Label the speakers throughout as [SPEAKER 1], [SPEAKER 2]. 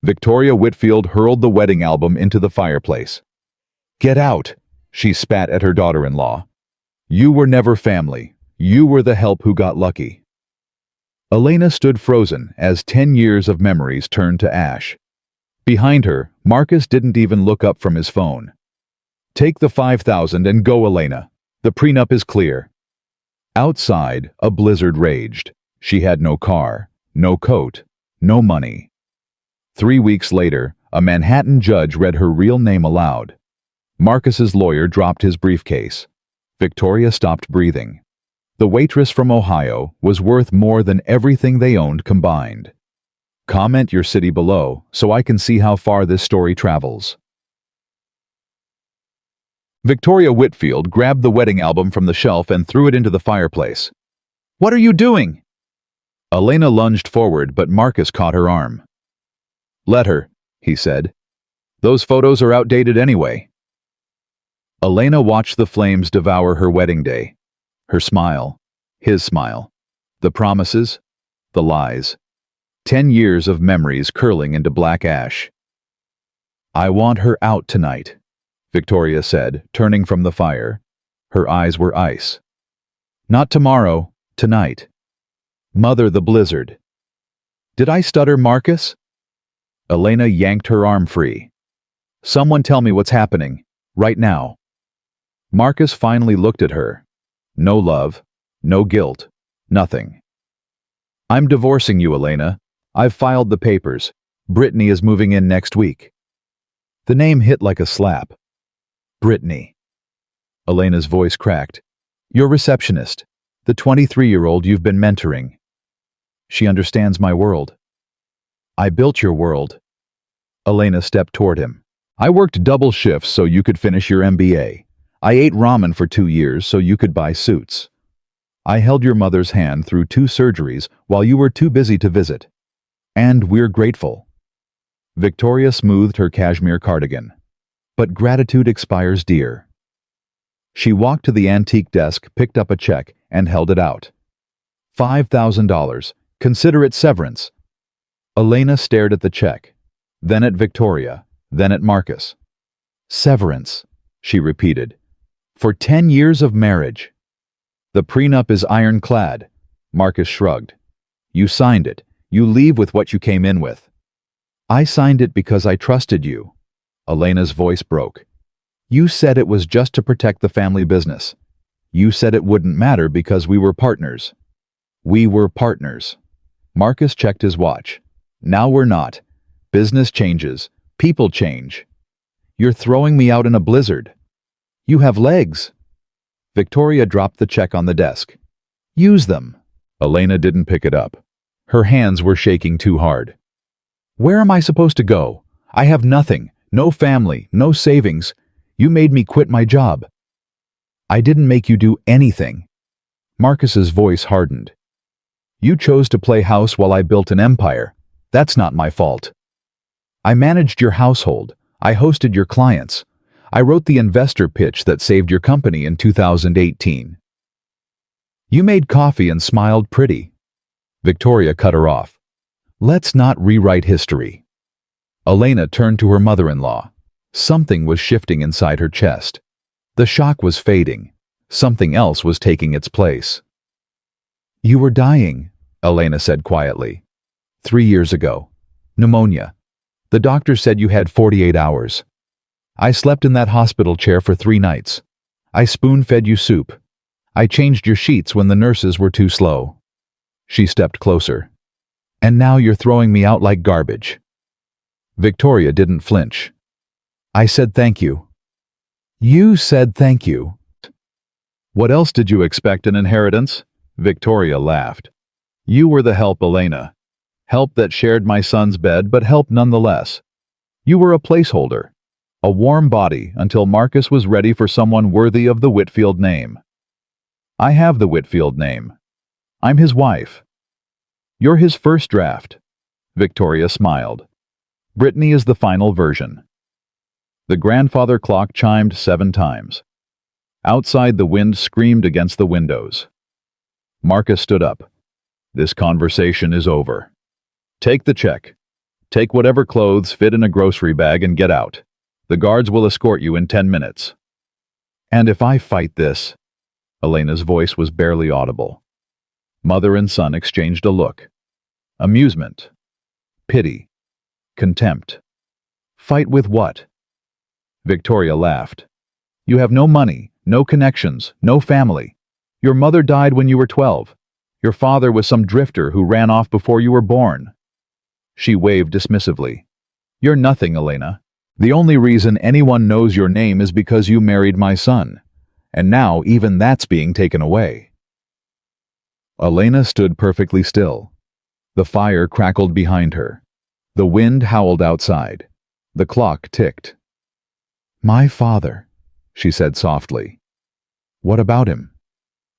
[SPEAKER 1] Victoria Whitfield hurled the wedding album into the fireplace. "Get out," she spat at her daughter-in-law. "You were never family. You were the help who got lucky." Elena stood frozen as 10 years of memories turned to ash. Behind her, Marcus didn't even look up from his phone. "Take the 5,000 and go, Elena. The prenup is clear." Outside, a blizzard raged. She had no car, no coat, no money. 3 weeks later, a Manhattan judge read her real name aloud. Marcus's lawyer dropped his briefcase. Victoria stopped breathing. The waitress from Ohio was worth more than everything they owned combined. Comment your city below so I can see how far this story travels. Victoria Whitfield grabbed the wedding album from the shelf and threw it into the fireplace. "What are you doing?" Elena lunged forward, but Marcus caught her arm. "Let her," he said. "Those photos are outdated anyway." Elena watched the flames devour her wedding day. Her smile, his smile, the promises, the lies. 10 years of memories curling into black ash. "I want her out tonight," Victoria said, turning from the fire. Her eyes were ice. "Not tomorrow, tonight. Mother the blizzard." "Did I stutter, Marcus?" Elena yanked her arm free. "Someone tell me what's happening, right now." Marcus finally looked at her. No love, no guilt, nothing. "I'm divorcing you, Elena. I've filed the papers. Brittany is moving in next week." The name hit like a slap. Brittany. Elena's voice cracked. "Your receptionist, the 23-year-old you've been mentoring. She understands my world." "I built your world." Elena stepped toward him. "I worked double shifts so you could finish your MBA. I ate ramen for 2 years so you could buy suits. I held your mother's hand through 2 surgeries while you were too busy to visit. And we're grateful." Victoria smoothed her cashmere cardigan. "But gratitude expires dear." She walked to the antique desk, picked up a check, and held it out. $5,000. Consider it severance." Elena stared at the check, then at Victoria, then at Marcus. "Severance," she repeated. "For 10 years of marriage." "The prenup is ironclad," Marcus shrugged. "You signed it. You leave with what you came in with." "I signed it because I trusted you." Elena's voice broke. "You said it was just to protect the family business. You said it wouldn't matter because we were partners." "We were partners." Marcus checked his watch. "Now we're not. Business changes. People change. You're throwing me out in a blizzard." "You have legs." Victoria dropped the check on the desk. "Use them." Elena didn't pick it up. Her hands were shaking too hard. "Where am I supposed to go? I have nothing, no family, no savings. You made me quit my job." "I didn't make you do anything." Marcus's voice hardened. "You chose to play house while I built an empire. That's not my fault. I managed your household. I hosted your clients. I wrote the investor pitch that saved your company in 2018. You made coffee and smiled pretty." Victoria cut her off. "Let's not rewrite history." Elena turned to her mother-in-law. Something was shifting inside her chest. The shock was fading. Something else was taking its place. "You were dying," Elena said quietly. 3 years ago. Pneumonia. The doctor said you had 48 hours. I slept in that hospital chair for 3 nights. I spoon-fed you soup. I changed your sheets when the nurses were too slow." She stepped closer. "And now you're throwing me out like garbage." Victoria didn't flinch. "I said thank you." "You said thank you." "What else did you expect, an inheritance?" Victoria laughed. "You were the help, Elena. Help that shared my son's bed, but help nonetheless. You were a placeholder. A warm body until Marcus was ready for someone worthy of the Whitfield name. I have the Whitfield name. I'm his wife. You're his first draft." Victoria smiled. "Brittany is the final version." The grandfather clock chimed 7 times. Outside, the wind screamed against the windows. Marcus stood up. "This conversation is over. Take the check. Take whatever clothes fit in a grocery bag and get out. The guards will escort you in 10 minutes. And if I fight this? Elena's voice was barely audible. Mother and son exchanged a look. Amusement. Pity. Contempt. Fight with what? Victoria laughed. You have no money, no connections, no family. Your mother died when you were 12. Your father was some drifter who ran off before you were born. She waved dismissively. You're nothing, Elena. The only reason anyone knows your name is because you married my son. And now even that's being taken away. Elena stood perfectly still. The fire crackled behind her. The wind howled outside. The clock ticked. My father, she said softly. What about him?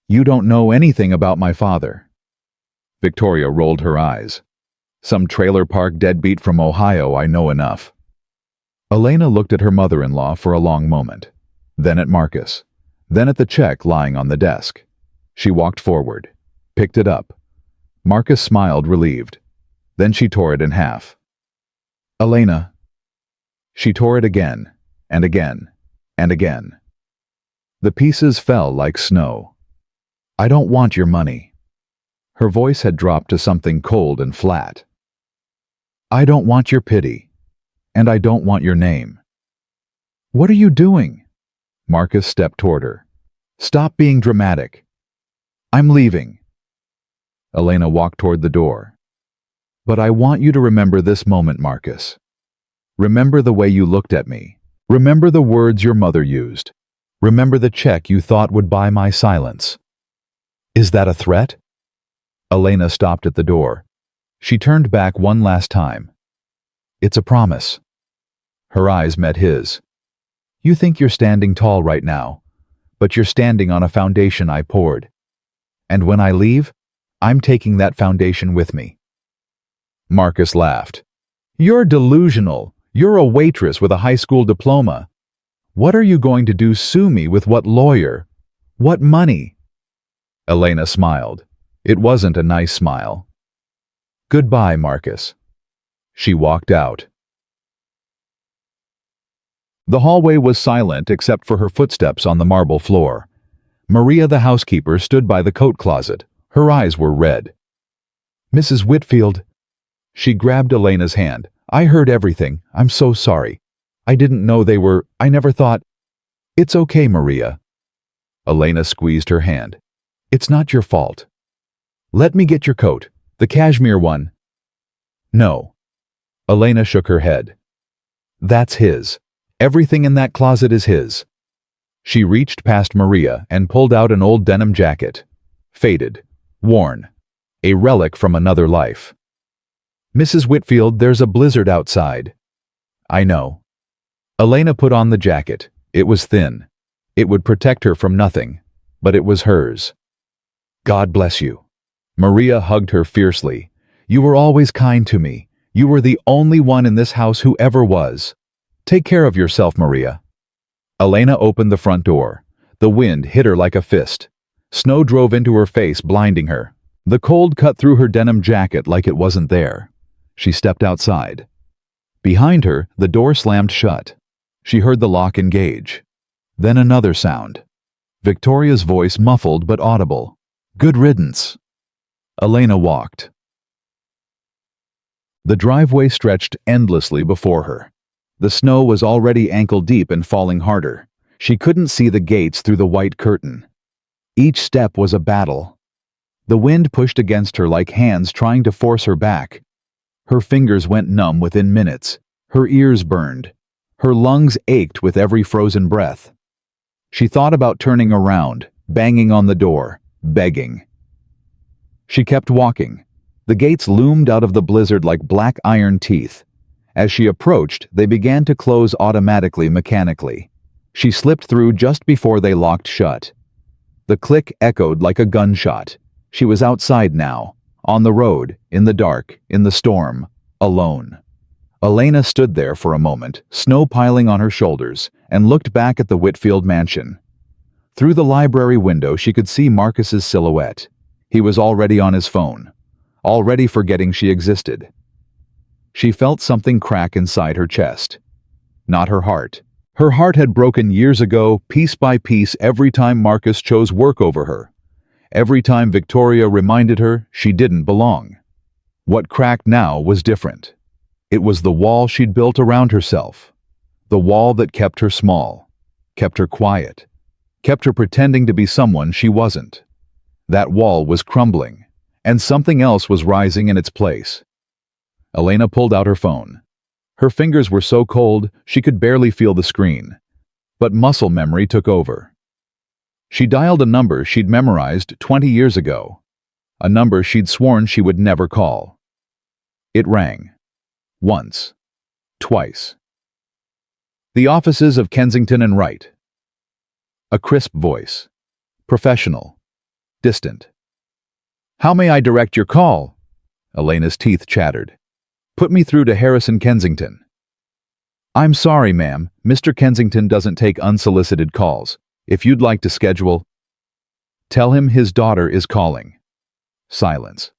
[SPEAKER 1] You don't know anything about my father. Victoria rolled her eyes. Some trailer park deadbeat from Ohio, I know enough. Elena looked at her mother-in-law for a long moment, then at Marcus, then at the check lying on the desk. She walked forward, picked it up. Marcus smiled, relieved. Then she tore it in half. Elena. She tore it again, and again, and again. The pieces fell like snow. I don't want your money. Her voice had dropped to something cold and flat. I don't want your pity. And I don't want your name. What are you doing? Marcus stepped toward her. Stop being dramatic. I'm leaving. Elena walked toward the door. But I want you to remember this moment, Marcus. Remember the way you looked at me. Remember the words your mother used. Remember the check you thought would buy my silence. Is that a threat? Elena stopped at the door. She turned back one last time. It's a promise. Her eyes met his. You think you're standing tall right now, but you're standing on a foundation I poured. And when I leave, I'm taking that foundation with me. Marcus laughed. You're delusional. You're a waitress with a high school diploma. What are you going to do? Sue me with what lawyer? What money? Elena smiled. It wasn't a nice smile. Goodbye, Marcus. She walked out. The hallway was silent except for her footsteps on the marble floor. Maria, the housekeeper, stood by the coat closet. Her eyes were red. Mrs. Whitfield. She grabbed Elena's hand. I heard everything. I'm so sorry. I didn't know they were. I never thought. It's okay, Maria. Elena squeezed her hand. It's not your fault. Let me get your coat. The cashmere one. No. Elena shook her head. That's his. Everything in that closet is his. She reached past Maria and pulled out an old denim jacket. Faded. Worn. A relic from another life. Mrs. Whitfield, there's a blizzard outside. I know. Elena put on the jacket. It was thin. It would protect her from nothing, but it was hers. God bless you. Maria hugged her fiercely. You were always kind to me. You were the only one in this house who ever was. Take care of yourself, Maria. Elena opened the front door. The wind hit her like a fist. Snow drove into her face, blinding her. The cold cut through her denim jacket like it wasn't there. She stepped outside. Behind her, the door slammed shut. She heard the lock engage. Then another sound. Victoria's voice, muffled but audible. Good riddance. Elena walked. The driveway stretched endlessly before her. The snow was already ankle-deep and falling harder. She couldn't see the gates through the white curtain. Each step was a battle. The wind pushed against her like hands trying to force her back. Her fingers went numb within minutes. Her ears burned. Her lungs ached with every frozen breath. She thought about turning around, banging on the door, begging. She kept walking. The gates loomed out of the blizzard like black iron teeth. As she approached, they began to close automatically, mechanically. She slipped through just before they locked shut. The click echoed like a gunshot. She was outside now, on the road, in the dark, in the storm, alone. Elena stood there for a moment, snow piling on her shoulders, and looked back at the Whitfield mansion. Through the library window, she could see Marcus's silhouette. He was already on his phone, already forgetting she existed. She felt something crack inside her chest. Not her heart. Her heart had broken years ago, piece by piece, every time Marcus chose work over her. Every time Victoria reminded her she didn't belong. What cracked now was different. It was the wall she'd built around herself. The wall that kept her small, kept her quiet, kept her pretending to be someone she wasn't. That wall was crumbling, and something else was rising in its place. Elena pulled out her phone. Her fingers were so cold she could barely feel the screen, but muscle memory took over. She dialed a number she'd memorized 20 years ago, a number she'd sworn she would never call. It rang. Once. Twice. The offices of Kensington and Wright. A crisp voice. Professional. Distant. "How may I direct your call?" Elena's teeth chattered. "Put me through to Harrison Kensington." "I'm sorry, ma'am. Mr. Kensington doesn't take unsolicited calls. If you'd like to schedule..." "Tell him his daughter is calling." Silence.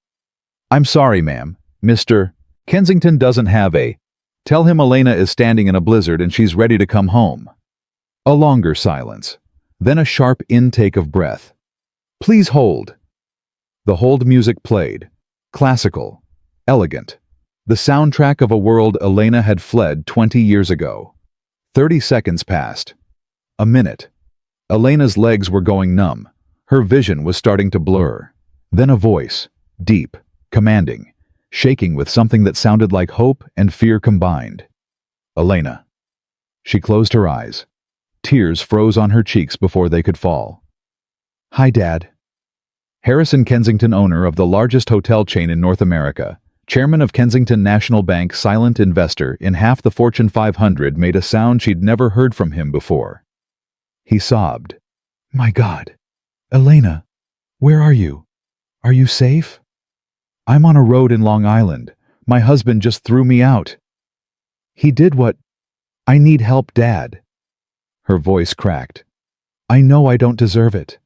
[SPEAKER 1] "I'm sorry, ma'am. Mr. Kensington doesn't have a..." "Tell him Elena is standing in a blizzard and she's ready to come home." A longer silence. Then a sharp intake of breath. "Please hold." The hold music played. Classical. Elegant. The soundtrack of a world Elena had fled 20 years ago. 30 seconds passed. A minute. Elena's legs were going numb. Her vision was starting to blur. Then a voice. Deep. Commanding. Shaking with something that sounded like hope and fear combined. "Elena." She closed her eyes. Tears froze on her cheeks before they could fall. "Hi, Dad." Harrison Kensington, owner of the largest hotel chain in North America, chairman of Kensington National Bank, silent investor in half the Fortune 500, made a sound she'd never heard from him before. He sobbed. "My God. Elena, where are you? Are you safe? I'm on a road in Long Island. My husband just threw me out. He did what... I need help, Dad." Her voice cracked. "I know I don't deserve it.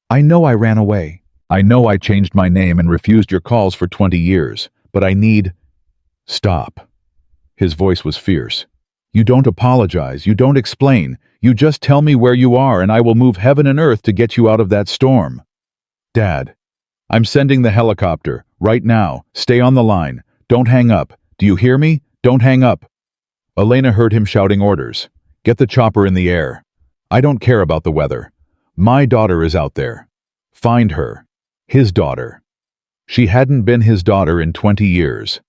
[SPEAKER 1] I know I ran away. I know I changed my name and refused your calls for 20 years, but I need..." "Stop." His voice was fierce. "You don't apologize, you don't explain, you just tell me where you are and I will move heaven and earth to get you out of that storm." "Dad, I'm sending the helicopter, right now. Stay on the line. Don't hang up. Do you hear me? Don't hang up." Elena heard him shouting orders. "Get the chopper in the air. I don't care about the weather. My daughter is out there. Find her. His daughter." She hadn't been his daughter in 20 years.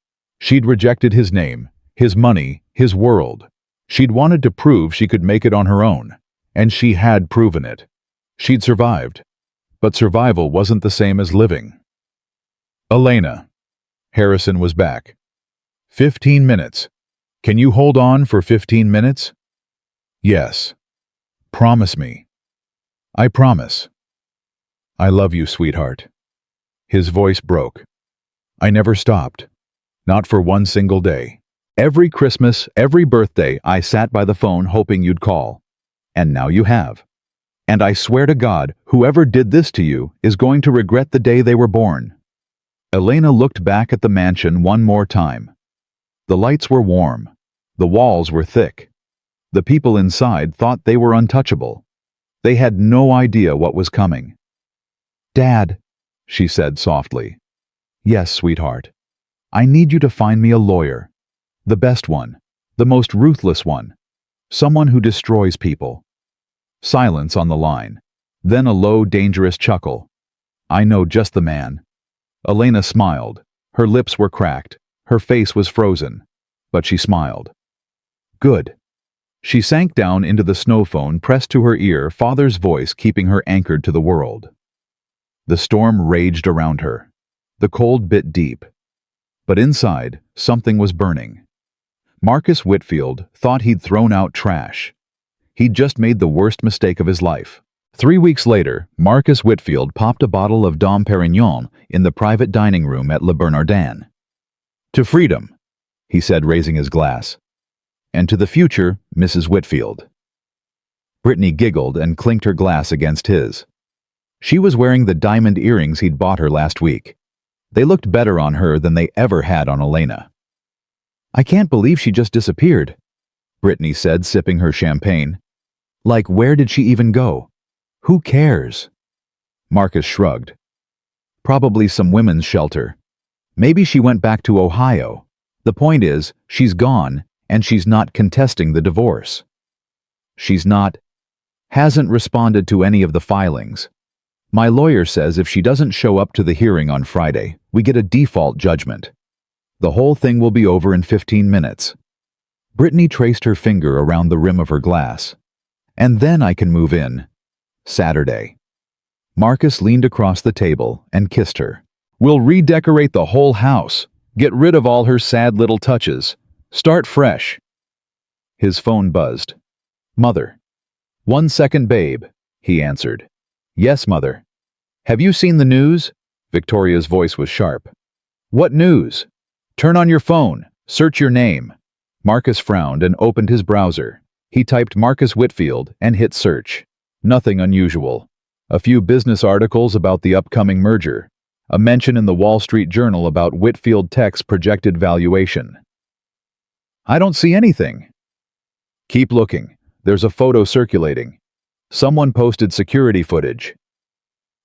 [SPEAKER 1] She'd rejected his name, his money, his world. She'd wanted to prove she could make it on her own, and she had proven it. She'd survived, but survival wasn't the same as living. "Elena." Harrison was back. 15 minutes. Can you hold on for 15 minutes? "Yes." "Promise me." "I promise." "I love you, sweetheart." His voice broke. "I never stopped. Not for one single day. Every Christmas, every birthday, I sat by the phone hoping you'd call. And now you have. And I swear to God, whoever did this to you is going to regret the day they were born." Elena looked back at the mansion one more time. The lights were warm. The walls were thick. The people inside thought they were untouchable. They had no idea what was coming. "Dad," she said softly. "Yes, sweetheart. I need you to find me a lawyer. The best one. The most ruthless one. Someone who destroys people." Silence on the line. Then a low, dangerous chuckle. "I know just the man." Elena smiled. Her lips were cracked. Her face was frozen. But she smiled. "Good." She sank down into the snowphone, pressed to her ear, father's voice keeping her anchored to the world. The storm raged around her. The cold bit deep. But inside, something was burning. Marcus Whitfield thought he'd thrown out trash. He'd just made the worst mistake of his life. 3 weeks later, Marcus Whitfield popped a bottle of Dom Perignon in the private dining room at Le Bernardin. "To freedom," he said, raising his glass. "And to the future, Mrs. Whitfield." Brittany giggled and clinked her glass against his. She was wearing the diamond earrings he'd bought her last week. They looked better on her than they ever had on Elena. I can't believe she just disappeared, Brittany said, sipping her champagne. Like, where did she even go? Who cares? Marcus shrugged. Probably some women's shelter. Maybe she went back to Ohio. The point is, she's gone, and she's not contesting the divorce. Hasn't responded to any of the filings. My lawyer says if she doesn't show up to the hearing on Friday, we get a default judgment. The whole thing will be over in 15 minutes. Brittany traced her finger around the rim of her glass. And then I can move in. Saturday. Marcus leaned across the table and kissed her. We'll redecorate the whole house. Get rid of all her sad little touches. Start fresh. His phone buzzed. Mother. 1 second, babe, he answered. Yes, Mother. Have you seen the news? Victoria's voice was sharp. What news? Turn on your phone. Search your name. Marcus frowned and opened his browser. He typed Marcus Whitfield and hit search. Nothing unusual. A few business articles about the upcoming merger. A mention in the Wall Street Journal about Whitfield Tech's projected valuation. I don't see anything. Keep looking. There's a photo circulating. Someone posted security footage.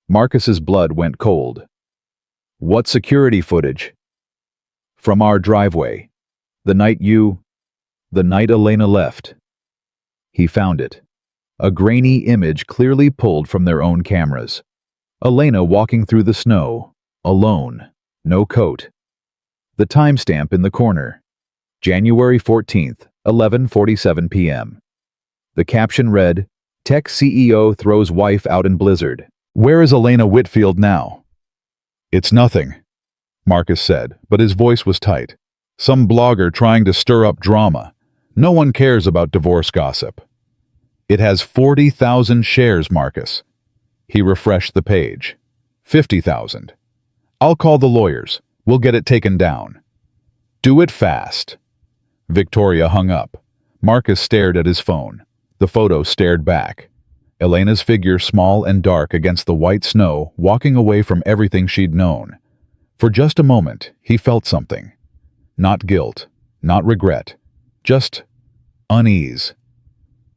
[SPEAKER 1] Marcus's blood went cold. What security footage? From our driveway. The night Elena left. He found it. A grainy image clearly pulled from their own cameras. Elena walking through the snow, alone, no coat. The timestamp in the corner. January 14th, 11:47 p.m. The caption read, Tech CEO throws wife out in blizzard. Where is Elena Whitfield now? It's nothing, Marcus said, but his voice was tight. Some blogger trying to stir up drama. No one cares about divorce gossip. It has 40,000 shares, Marcus. He refreshed the page. 50,000. I'll call the lawyers. We'll get it taken down. Do it fast. Victoria hung up. Marcus stared at his phone. The photo stared back. Elena's figure small and dark against the white snow, walking away from everything she'd known. For just a moment, he felt something. Not guilt, not regret, just unease.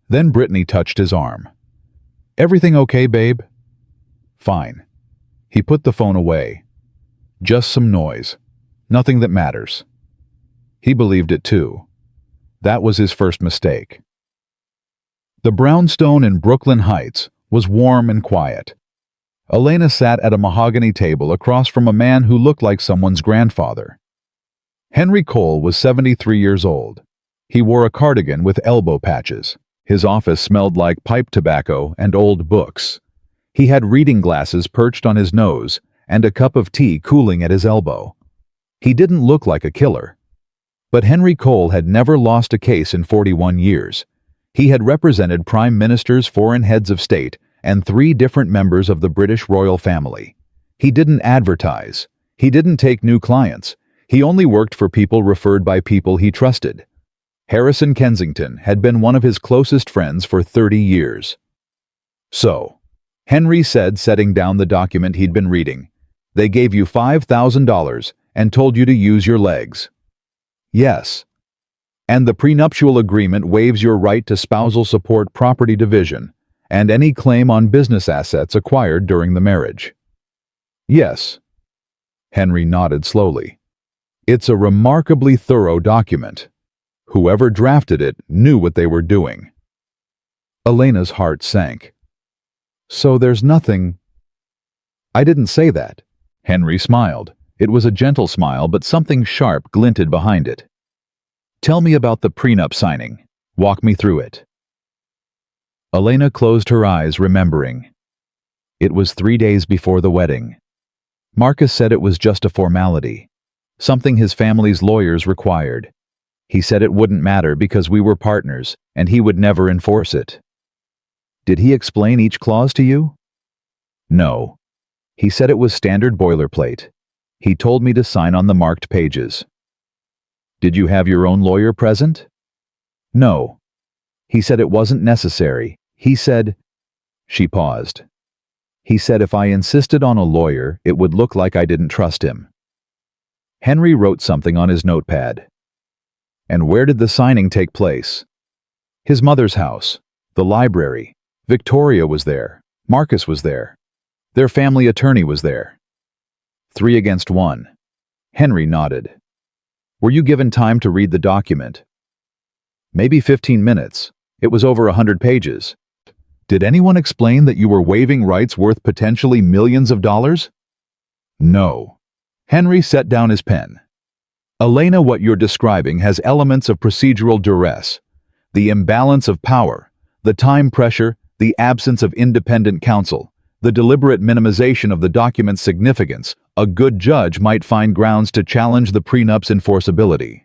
[SPEAKER 1] Then Brittany touched his arm. Everything okay, babe? Fine. He put the phone away. Just some noise. Nothing that matters. He believed it too. That was his first mistake. The brownstone in Brooklyn Heights was warm and quiet. Elena sat at a mahogany table across from a man who looked like someone's grandfather. Henry Cole was 73 years old. He wore a cardigan with elbow patches. His office smelled like pipe tobacco and old books. He had reading glasses perched on his nose and a cup of tea cooling at his elbow. He didn't look like a killer. But Henry Cole had never lost a case in 41 years. He had represented prime ministers, foreign heads of state, and 3 different members of the British royal family. He didn't advertise. He didn't take new clients. He only worked for people referred by people he trusted. Harrison Kensington had been one of his closest friends for 30 years. So, Henry said, setting down the document he'd been reading, they gave you $5,000 and told you to use your legs. Yes. And the prenuptial agreement waives your right to spousal support property division and any claim on business assets acquired during the marriage. Yes. Henry nodded slowly. It's a remarkably thorough document. Whoever drafted it knew what they were doing. Elena's heart sank. So there's nothing... I didn't say that. Henry smiled. It was a gentle smile, but something sharp glinted behind it. Tell me about the prenup signing. Walk me through it. Elena closed her eyes, remembering. It was 3 days before the wedding. Marcus said it was just a formality, something his family's lawyers required. He said it wouldn't matter because we were partners, and he would never enforce it. Did he explain each clause to you? No. He said it was standard boilerplate. He told me to sign on the marked pages. Did you have your own lawyer present? No. He said it wasn't necessary. He said... She paused. He said if I insisted on a lawyer, it would look like I didn't trust him. Henry wrote something on his notepad. And where did the signing take place? His mother's house, the library. Victoria was there. Marcus was there. Their family attorney was there. 3 against 1. Henry nodded. Were you given time to read the document? Maybe 15 minutes. It was over 100 pages. Did anyone explain that you were waiving rights worth potentially millions of dollars? No. Henry set down his pen. Elena, what you're describing has elements of procedural duress. The imbalance of power, the time pressure, the absence of independent counsel, the deliberate minimization of the document's significance. A good judge might find grounds to challenge the prenup's enforceability.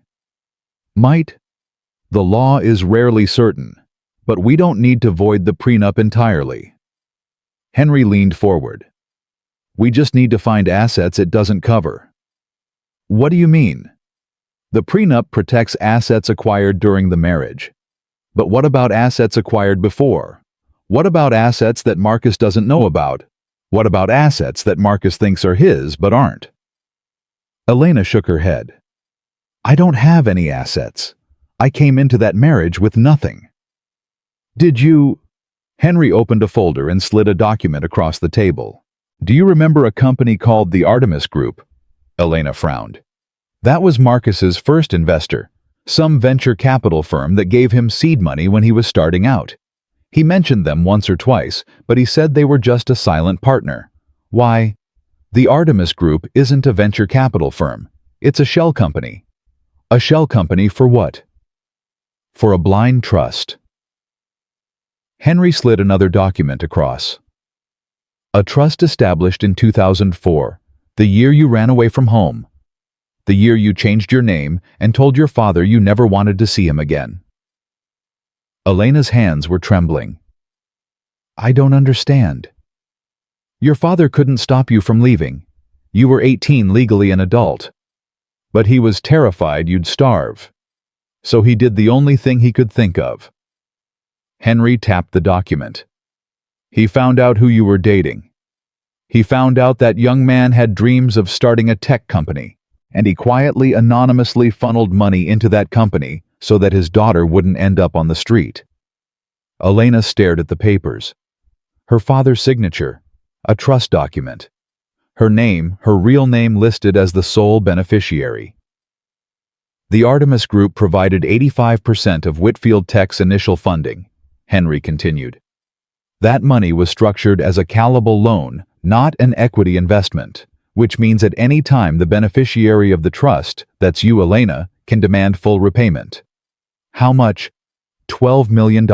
[SPEAKER 1] Might? The law is rarely certain, but we don't need to void the prenup entirely. Henry leaned forward. We just need to find assets it doesn't cover. What do you mean? The prenup protects assets acquired during the marriage. But what about assets acquired before? What about assets that Marcus doesn't know about? What about assets that Marcus thinks are his but aren't? Elena shook her head. I don't have any assets. I came into that marriage with nothing. Did you? Henry opened a folder and slid a document across the table. Do you remember a company called the Artemis Group? Elena frowned. That was Marcus's first investor, some venture capital firm that gave him seed money when he was starting out. He mentioned them once or twice, but he said they were just a silent partner. Why? The Artemis Group isn't a venture capital firm. It's a shell company. A shell company for what? For a blind trust. Henry slid another document across. A trust established in 2004, the year you ran away from home. The year you changed your name and told your father you never wanted to see him again. Elena's hands were trembling. I don't understand. Your father couldn't stop you from leaving. You were 18, legally an adult. But he was terrified you'd starve. So he did the only thing he could think of. Henry tapped the document. He found out who you were dating. He found out that young man had dreams of starting a tech company, and he quietly, anonymously funneled money into that company so that his daughter wouldn't end up on the street. Elena stared at the papers. Her father's signature, a trust document. Her name, her real name, listed as the sole beneficiary. The Artemis Group provided 85% of Whitfield Tech's initial funding, Henry continued. That money was structured as a callable loan, not an equity investment, which means at any time the beneficiary of the trust, that's you, Elena, can demand full repayment. How much? $12 million,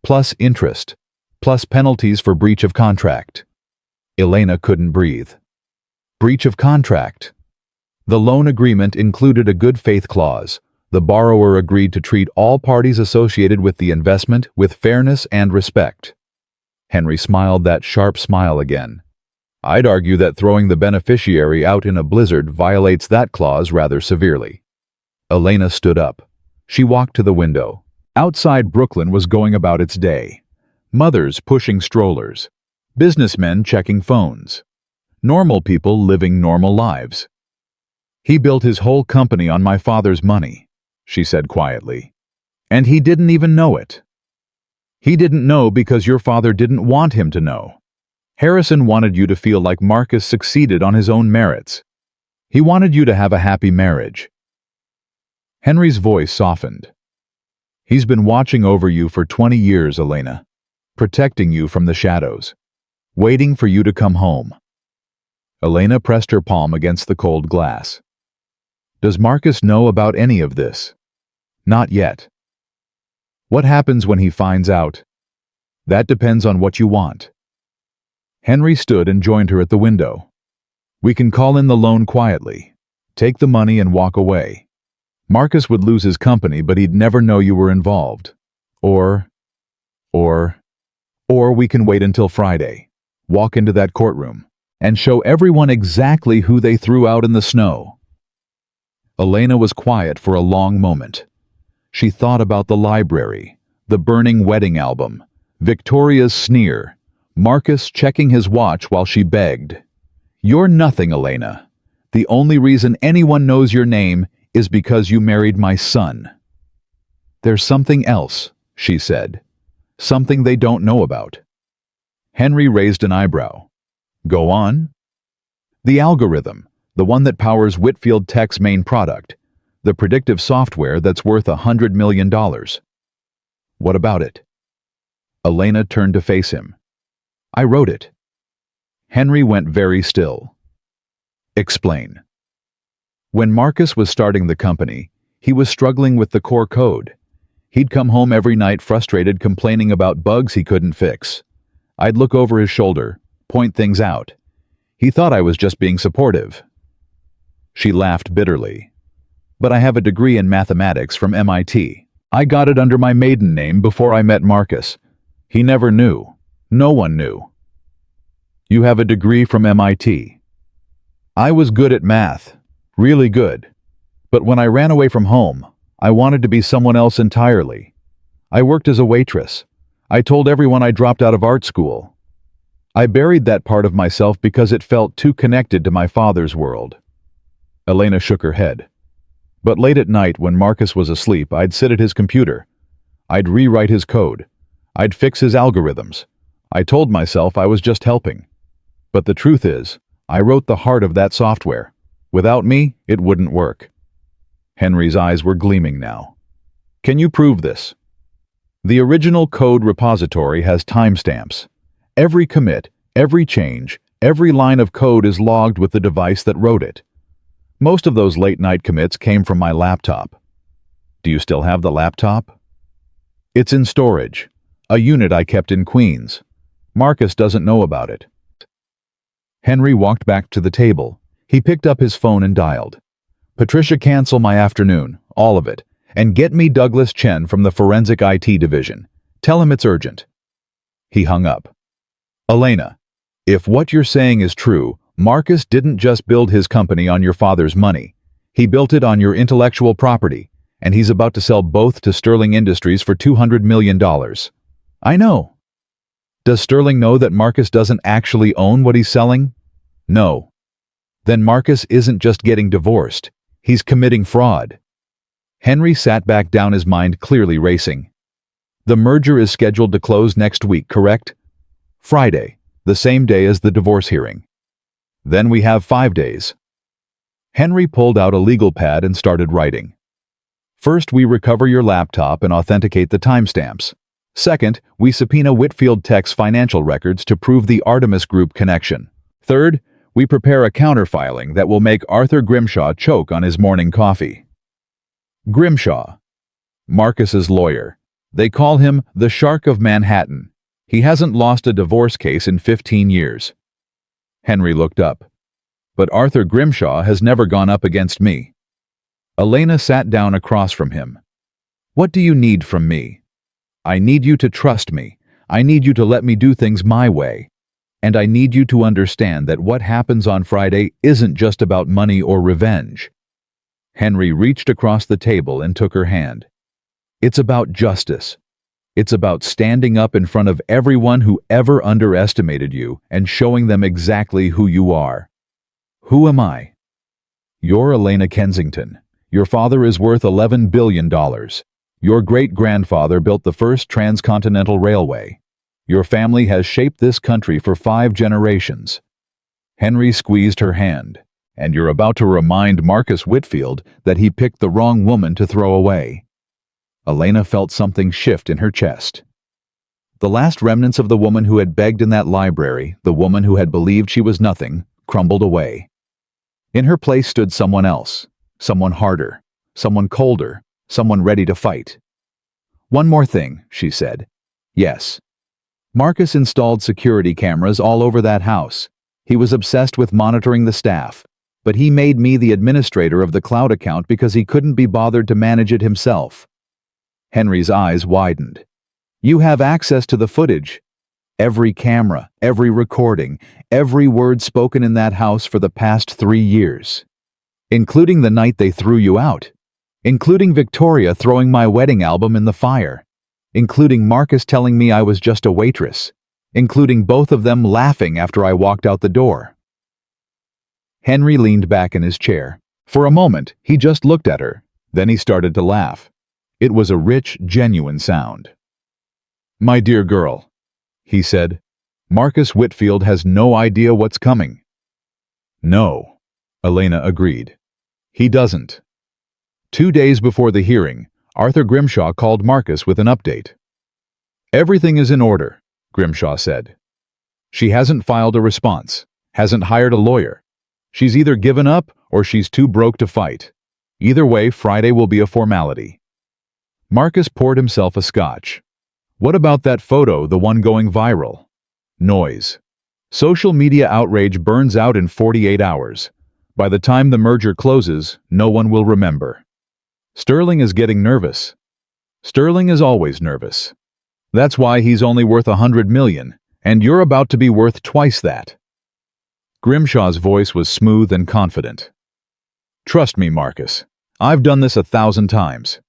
[SPEAKER 1] plus interest, plus penalties for breach of contract. Elena couldn't breathe. Breach of contract. The loan agreement included a good faith clause. The borrower agreed to treat all parties associated with the investment with fairness and respect. Henry smiled that sharp smile again. I'd argue that throwing the beneficiary out in a blizzard violates that clause rather severely. Elena stood up. She walked to the window. Outside, Brooklyn was going about its day. Mothers pushing strollers. Businessmen checking phones. Normal people living normal lives. He built his whole company on my father's money, she said quietly. And he didn't even know it. He didn't know because your father didn't want him to know. Harrison wanted you to feel like Marcus succeeded on his own merits. He wanted you to have a happy marriage. Henry's voice softened. He's been watching over you for 20 years, Elena, protecting you from the shadows, waiting for you to come home. Elena pressed her palm against the cold glass. Does Marcus know about any of this? Not yet. What happens when he finds out? That depends on what you want. Henry stood and joined her at the window. We can call in the loan quietly, take the money and walk away. Marcus would lose his company, but he'd never know you were involved. Or we can wait until Friday, walk into that courtroom, and show everyone exactly who they threw out in the snow. Elena was quiet for a long moment. She thought about the library, the burning wedding album, Victoria's sneer, Marcus checking his watch while she begged. You're nothing, Elena. The only reason anyone knows your name is because you married my son." "There's something else," she said. "Something they don't know about." Henry raised an eyebrow. "Go on." "The algorithm, the one that powers Whitfield Tech's main product, the predictive software that's worth $100 million. "What about it?" Elena turned to face him. "I wrote it." Henry went very still. "Explain." When Marcus was starting the company, he was struggling with the core code. He'd come home every night frustrated, complaining about bugs he couldn't fix. I'd look over his shoulder, point things out. He thought I was just being supportive. She laughed bitterly. "But I have a degree in mathematics from MIT. I got it under my maiden name before I met Marcus. He never knew. No one knew." "You have a degree from MIT." "I was good at math. Really good. But when I ran away from home, I wanted to be someone else entirely. I worked as a waitress. I told everyone I dropped out of art school. I buried that part of myself because it felt too connected to my father's world." Elena shook her head. "But late at night when Marcus was asleep, I'd sit at his computer. I'd rewrite his code. I'd fix his algorithms. I told myself I was just helping. But the truth is, I wrote the heart of that software. Without me, it wouldn't work." Henry's eyes were gleaming now. "Can you prove this?" "The original code repository has timestamps. Every commit, every change, every line of code is logged with the device that wrote it. Most of those late-night commits came from my laptop." "Do you still have the laptop?" "It's in storage, a unit I kept in Queens. Marcus doesn't know about it." Henry walked back to the table. He picked up his phone and dialed. "Patricia, cancel my afternoon, all of it, and get me Douglas Chen from the Forensic IT division. Tell him it's urgent." He hung up. "Elena, if what you're saying is true, Marcus didn't just build his company on your father's money. He built it on your intellectual property, and he's about to sell both to Sterling Industries for $200 million. "I know." "Does Sterling know that Marcus doesn't actually own what he's selling?" "No." "Then Marcus isn't just getting divorced. He's committing fraud." Henry sat back down, his mind clearly racing. "The merger is scheduled to close next week, correct?" "Friday, the same day as the divorce hearing." "Then we have 5 days." Henry pulled out a legal pad and started writing. "First, we recover your laptop and authenticate the timestamps. Second, we subpoena Whitfield Tech's financial records to prove the Artemis Group connection. Third, we prepare a counterfiling that will make Arthur Grimshaw choke on his morning coffee." Grimshaw. Marcus's lawyer. They call him the Shark of Manhattan. He hasn't lost a divorce case in 15 years. Henry looked up. "But Arthur Grimshaw has never gone up against me." Elena sat down across from him. "What do you need from me?" "I need you to trust me. I need you to let me do things my way. And I need you to understand that what happens on Friday isn't just about money or revenge." Henry reached across the table and took her hand. "It's about justice. It's about standing up in front of everyone who ever underestimated you and showing them exactly who you are." "Who am I?" "You're Elena Kensington. Your father is worth $11 billion. Your great-grandfather built the first transcontinental railway. Your family has shaped this country for 5 generations." Henry squeezed her hand. "And you're about to remind Marcus Whitfield that he picked the wrong woman to throw away." Elena felt something shift in her chest. The last remnants of the woman who had begged in that library, the woman who had believed she was nothing, crumbled away. In her place stood someone else, someone harder, someone colder, someone ready to fight. "One more thing," she said. "Yes. Marcus installed security cameras all over that house. He was obsessed with monitoring the staff, but he made me the administrator of the cloud account because he couldn't be bothered to manage it himself." Henry's eyes widened. "You have access to the footage. Every camera, every recording, every word spoken in that house for the past 3 years. Including the night they threw you out. Including Victoria throwing my wedding album in the fire. Including Marcus telling me I was just a waitress. Including both of them laughing after I walked out the door." Henry leaned back in his chair. For a moment, he just looked at her. Then he started to laugh. It was a rich, genuine sound. "My dear girl," he said, "Marcus Whitfield has no idea what's coming." "No," Elena agreed. "He doesn't." 2 days before the hearing, Arthur Grimshaw called Marcus with an update. "Everything is in order," Grimshaw said. "She hasn't filed a response, hasn't hired a lawyer. She's either given up or she's too broke to fight. Either way, Friday will be a formality." Marcus poured himself a scotch. "What about that photo, the one going viral?" "Noise. Social media outrage burns out in 48 hours. By the time the merger closes, no one will remember." "Sterling is getting nervous." "Sterling is always nervous. That's why he's only worth $100 million, and you're about to be worth twice that." Grimshaw's voice was smooth and confident. "Trust me, Marcus. I've done this 1,000 times.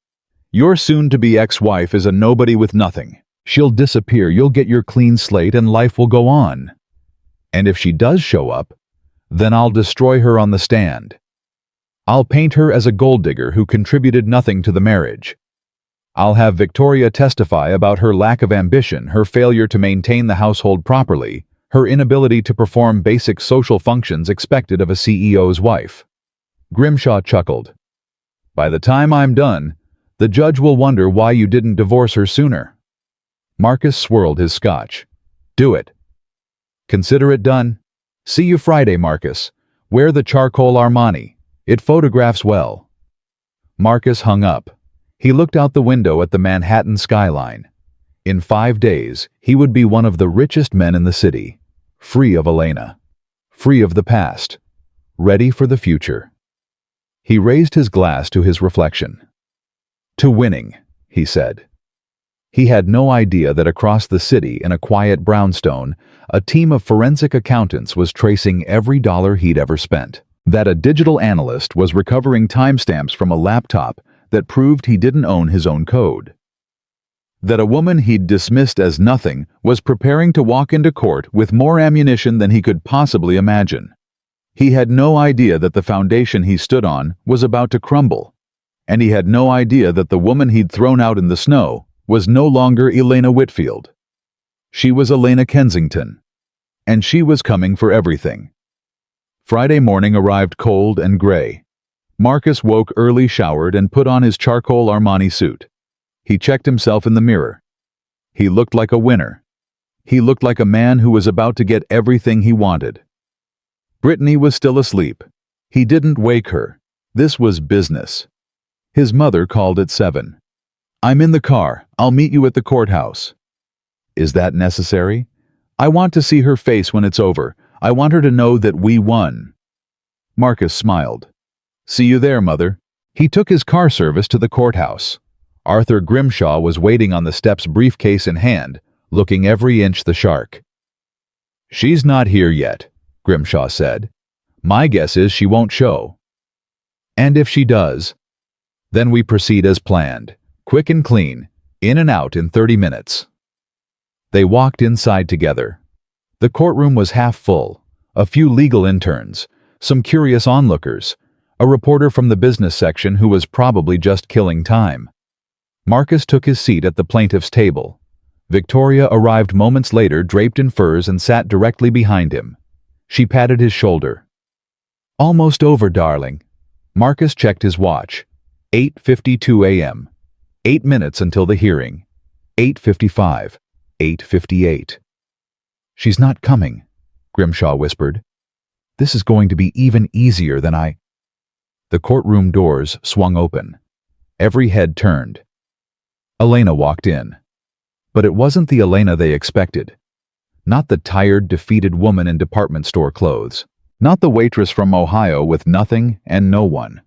[SPEAKER 1] Your soon-to-be ex-wife is a nobody with nothing. She'll disappear, you'll get your clean slate, and life will go on. And if she does show up, then I'll destroy her on the stand. I'll paint her as a gold digger who contributed nothing to the marriage. I'll have Victoria testify about her lack of ambition, her failure to maintain the household properly, her inability to perform basic social functions expected of a CEO's wife." Grimshaw chuckled. "By the time I'm done, the judge will wonder why you didn't divorce her sooner." Marcus swirled his scotch. "Do it." "Consider it done. See you Friday, Marcus. Wear the charcoal Armani. It photographs well." Marcus hung up. He looked out the window at the Manhattan skyline. In 5 days, he would be one of the richest men in the city, free of Elena, free of the past, ready for the future. He raised his glass to his reflection. "To winning," he said. He had no idea that across the city in a quiet brownstone, a team of forensic accountants was tracing every dollar he'd ever spent. That a digital analyst was recovering timestamps from a laptop that proved he didn't own his own code. That a woman he'd dismissed as nothing was preparing to walk into court with more ammunition than he could possibly imagine. He had no idea that the foundation he stood on was about to crumble, and he had no idea that the woman he'd thrown out in the snow was no longer Elena Whitfield. She was Elena Kensington, and she was coming for everything. Friday morning arrived cold and gray. Marcus woke early, showered, and put on his charcoal Armani suit. He checked himself in the mirror. He looked like a winner. He looked like a man who was about to get everything he wanted. Brittany was still asleep. He didn't wake her. This was business. His mother called at 7. "I'm in the car. I'll meet you at the courthouse." "Is that necessary?" "I want to see her face when it's over. I want her to know that we won." Marcus smiled. "See you there, Mother." He took his car service to the courthouse. Arthur Grimshaw was waiting on the steps, briefcase in hand, looking every inch the shark. "She's not here yet," Grimshaw said. "My guess is she won't show." "And if she does?" "Then we proceed as planned, quick and clean, in and out in 30 minutes. They walked inside together. The courtroom was half full, a few legal interns, some curious onlookers, a reporter from the business section who was probably just killing time. Marcus took his seat at the plaintiff's table. Victoria arrived moments later, draped in furs, and sat directly behind him. She patted his shoulder. "Almost over, darling." Marcus checked his watch. 8:52 a.m. 8 minutes until the hearing. 8:55. 8:58. "She's not coming," Grimshaw whispered. "This is going to be even easier than I—" The courtroom doors swung open. Every head turned. Elena walked in. But it wasn't the Elena they expected. Not the tired, defeated woman in department store clothes. Not the waitress from Ohio with nothing and no one.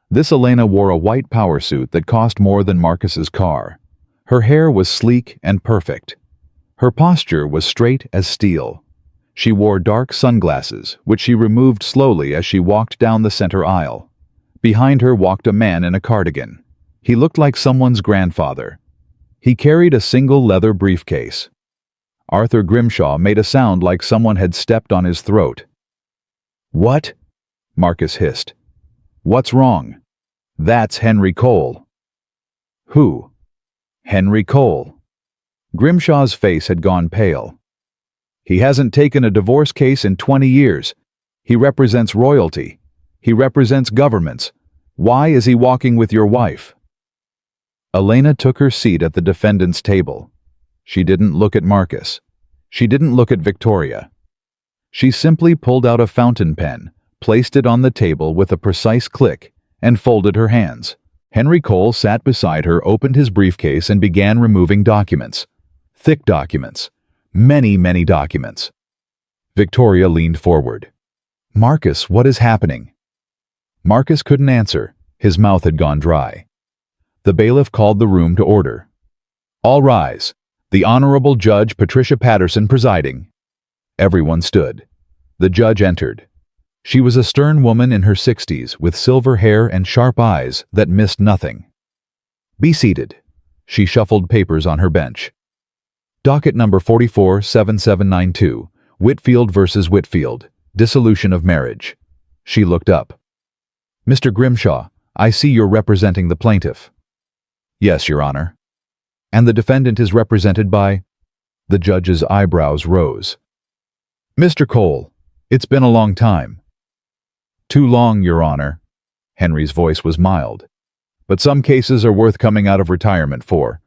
[SPEAKER 1] This Elena wore a white power suit that cost more than Marcus's car. Her hair was sleek and perfect. Her posture was straight as steel. She wore dark sunglasses, which she removed slowly as she walked down the center aisle. Behind her walked a man in a cardigan. He looked like someone's grandfather. He carried a single leather briefcase. Arthur Grimshaw made a sound like someone had stepped on his throat. "What?" Marcus hissed. What's wrong? That's Henry Cole. Who? Henry Cole. Grimshaw's face had gone pale. He hasn't taken a divorce case in 20 years. He represents royalty. He represents governments. Why is he walking with your wife? Elena took her seat at the defendant's table. She didn't look at Marcus. She didn't look at Victoria. She simply pulled out a fountain pen, placed it on the table with a precise click, and folded her hands. Henry Cole sat beside her, opened his briefcase, and began removing documents. Thick documents. Many, many documents. Victoria leaned forward. Marcus, what is happening? Marcus couldn't answer. His mouth had gone dry. The bailiff called the room to order. All rise. The Honorable Judge Patricia Patterson presiding. Everyone stood. The judge entered. She was a stern woman in her 60s with silver hair and sharp eyes that missed nothing. Be seated. She shuffled papers on her bench. Docket number 447792, Whitfield versus Whitfield, dissolution of marriage. She looked up. Mr. Grimshaw, I see you're representing the plaintiff. Yes, Your Honor. And the defendant is represented by? The judge's eyebrows rose. Mr. Cole, it's been a long time. Too long, Your Honor. Henry's voice was mild. But some cases are worth coming out of retirement for.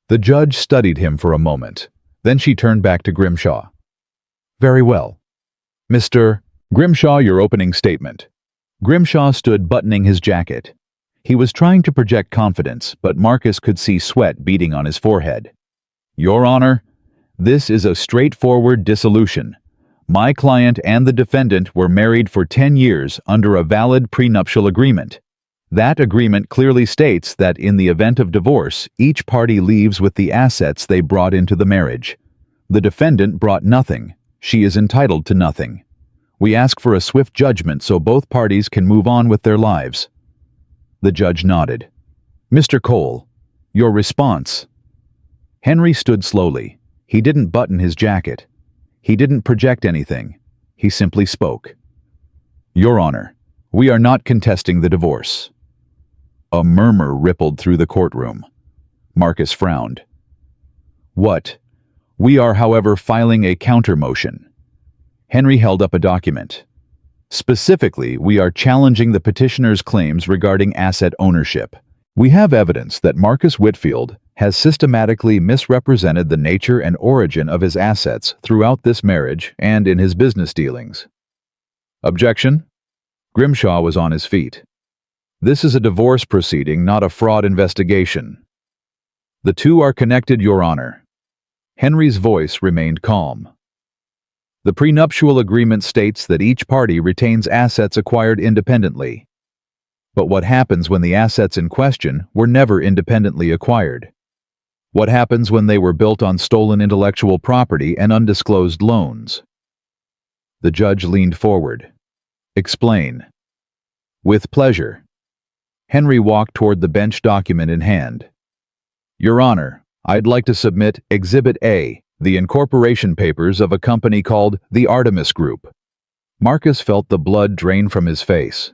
[SPEAKER 1] The judge studied him for a moment. Then she turned back to Grimshaw. Very well. Mr. Grimshaw, your opening statement. Grimshaw stood buttoning his jacket. He was trying to project confidence, but Marcus could see sweat beading on his forehead. Your Honor, this is a straightforward dissolution. My client and the defendant were married for 10 years under a valid prenuptial agreement. That agreement clearly states that in the event of divorce, each party leaves with the assets they brought into the marriage. The defendant brought nothing. She is entitled to nothing. We ask for a swift judgment so both parties can move on with their lives. The judge nodded. Mr. Cole, your response. Henry stood slowly. He didn't button his jacket. He didn't project anything. He simply spoke. Your Honor, we are not contesting the divorce. A murmur rippled through the courtroom. Marcus frowned. What? We are, however, filing a counter-motion. Henry held up a document. Specifically, we are challenging the petitioner's claims regarding asset ownership. We have evidence that Marcus Whitfield has systematically misrepresented the nature and origin of his assets throughout this marriage and in his business dealings. Objection? Grimshaw was on his feet. This is a divorce proceeding, not a fraud investigation. The two are connected, Your Honor. Henry's voice remained calm. The prenuptial agreement states that each party retains assets acquired independently. But what happens when the assets in question were never independently acquired? What happens when they were built on stolen intellectual property and undisclosed loans? The judge leaned forward. Explain. With pleasure. Henry walked toward the bench document in hand. Your Honor, I'd like to submit Exhibit A, the incorporation papers of a company called the Artemis Group. Marcus felt the blood drain from his face.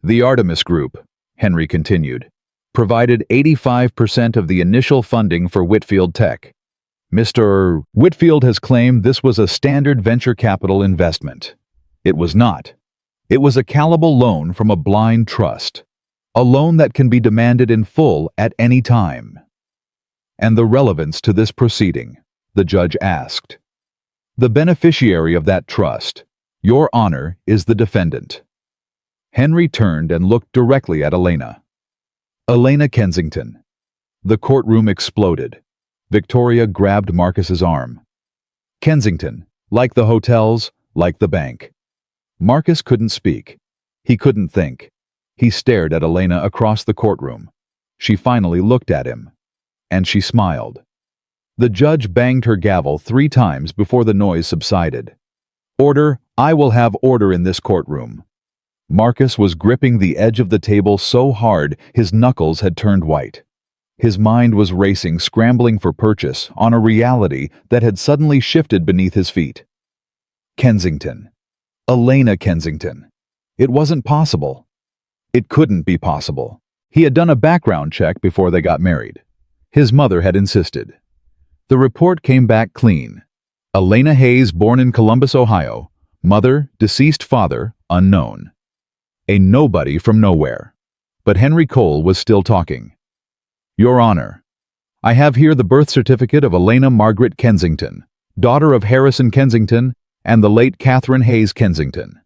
[SPEAKER 1] The Artemis Group, Henry continued, provided 85% of the initial funding for Whitfield Tech. Mr. Whitfield has claimed this was a standard venture capital investment. It was not. It was a callable loan from a blind trust, a loan that can be demanded in full at any time. And the relevance to this proceeding, the judge asked. The beneficiary of that trust, Your Honor, is the defendant. Henry turned and looked directly at Elena. Elena Kensington. The courtroom exploded. Victoria grabbed Marcus's arm. Kensington, like the hotels, like the bank. Marcus couldn't speak. He couldn't think. He stared at Elena across the courtroom. She finally looked at him. And she smiled. The judge banged her gavel 3 times before the noise subsided. Order, I will have order in this courtroom. Marcus was gripping the edge of the table so hard his knuckles had turned white. His mind was racing, scrambling for purchase on a reality that had suddenly shifted beneath his feet. Kensington. Elena Kensington. It wasn't possible. It couldn't be possible. He had done a background check before they got married. His mother had insisted. The report came back clean. Elena Hayes, born in Columbus, Ohio. Mother, deceased father, unknown. A nobody from nowhere. But Henry Cole was still talking. Your Honor, I have here the birth certificate of Elena Margaret Kensington, daughter of Harrison Kensington and the late Catherine Hayes Kensington.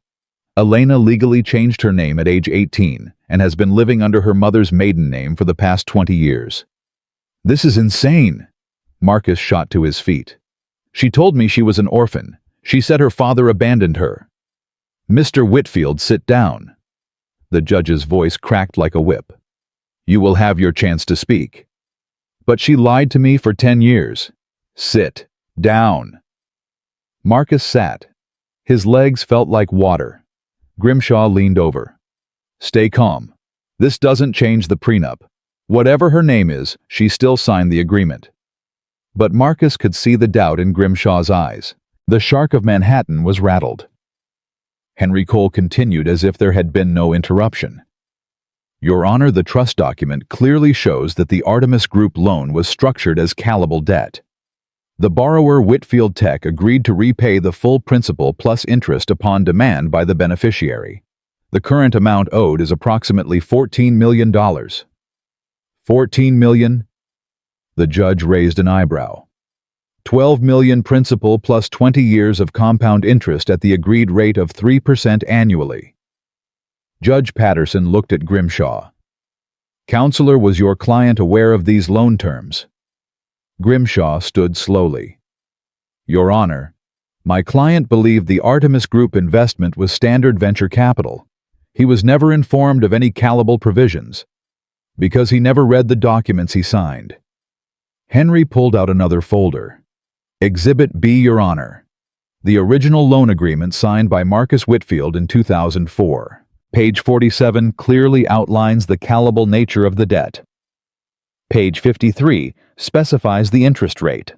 [SPEAKER 1] Elena legally changed her name at age 18 and has been living under her mother's maiden name for the past 20 years. This is insane. Marcus shot to his feet. She told me she was an orphan. She said her father abandoned her. Mr. Whitfield, sit down. The judge's voice cracked like a whip. You will have your chance to speak. But she lied to me for 10 years. Sit down. Marcus sat. His legs felt like water. Grimshaw leaned over. Stay calm. This doesn't change the prenup. Whatever her name is, she still signed the agreement. But Marcus could see the doubt in Grimshaw's eyes. The shark of Manhattan was rattled. Henry Cole continued as if there had been no interruption. Your Honor, the trust document clearly shows that the Artemis Group loan was structured as callable debt. The borrower, Whitfield Tech, agreed to repay the full principal plus interest upon demand by the beneficiary. The current amount owed is approximately $14 million. $14 million? The judge raised an eyebrow. $12 million principal plus 20 years of compound interest at the agreed rate of 3% annually. Judge Patterson looked at Grimshaw. Counselor, was your client aware of these loan terms? Grimshaw stood slowly. Your Honor, my client believed the Artemis Group investment was standard venture capital. He was never informed of any callable provisions, because he never read the documents he signed. Henry pulled out another folder. Exhibit B, Your Honor. The original loan agreement signed by Marcus Whitfield in 2004. Page 47 clearly outlines the callable nature of the debt. Page 53 specifies the interest rate.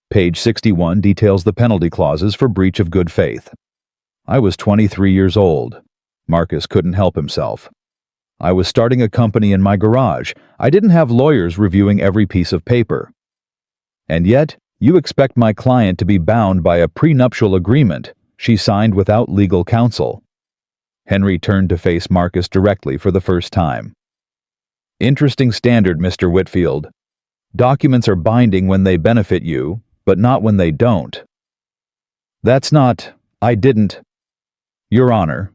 [SPEAKER 1] Page 61 details the penalty clauses for breach of good faith. I was 23 years old. Marcus couldn't help himself. I was starting a company in my garage. I didn't have lawyers reviewing every piece of paper. And yet, you expect my client to be bound by a prenuptial agreement she signed without legal counsel. Henry turned to face Marcus directly for the first time. Interesting standard, Mr. Whitfield. Documents are binding when they benefit you, but not when they don't. That's not, I didn't. Your Honor.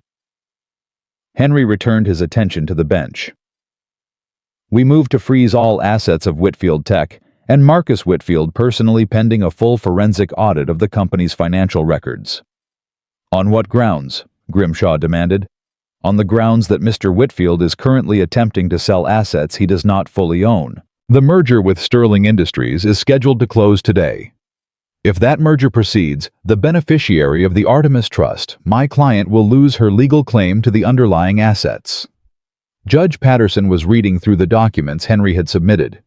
[SPEAKER 1] Henry returned his attention to the bench. We moved to freeze all assets of Whitfield Tech and Marcus Whitfield personally pending a full forensic audit of the company's financial records. On what grounds? Grimshaw demanded. On the grounds that Mr. Whitfield is currently attempting to sell assets he does not fully own. The merger with Sterling Industries is scheduled to close today. If that merger proceeds, the beneficiary of the Artemis Trust, my client, will lose her legal claim to the underlying assets. Judge Patterson was reading through the documents Henry had submitted.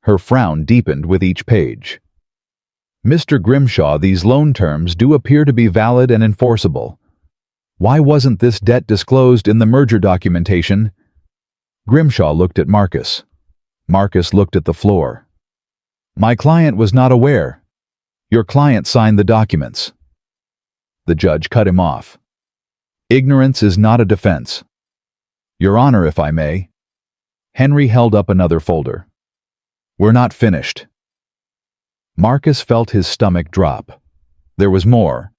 [SPEAKER 1] Her frown deepened with each page. Mr. Grimshaw, these loan terms do appear to be valid and enforceable. Why wasn't this debt disclosed in the merger documentation? Grimshaw looked at Marcus. Marcus looked at the floor. My client was not aware. Your client signed the documents. The judge cut him off. Ignorance is not a defense. Your Honor, if I may. Henry held up another folder. We're not finished. Marcus felt his stomach drop. There was more.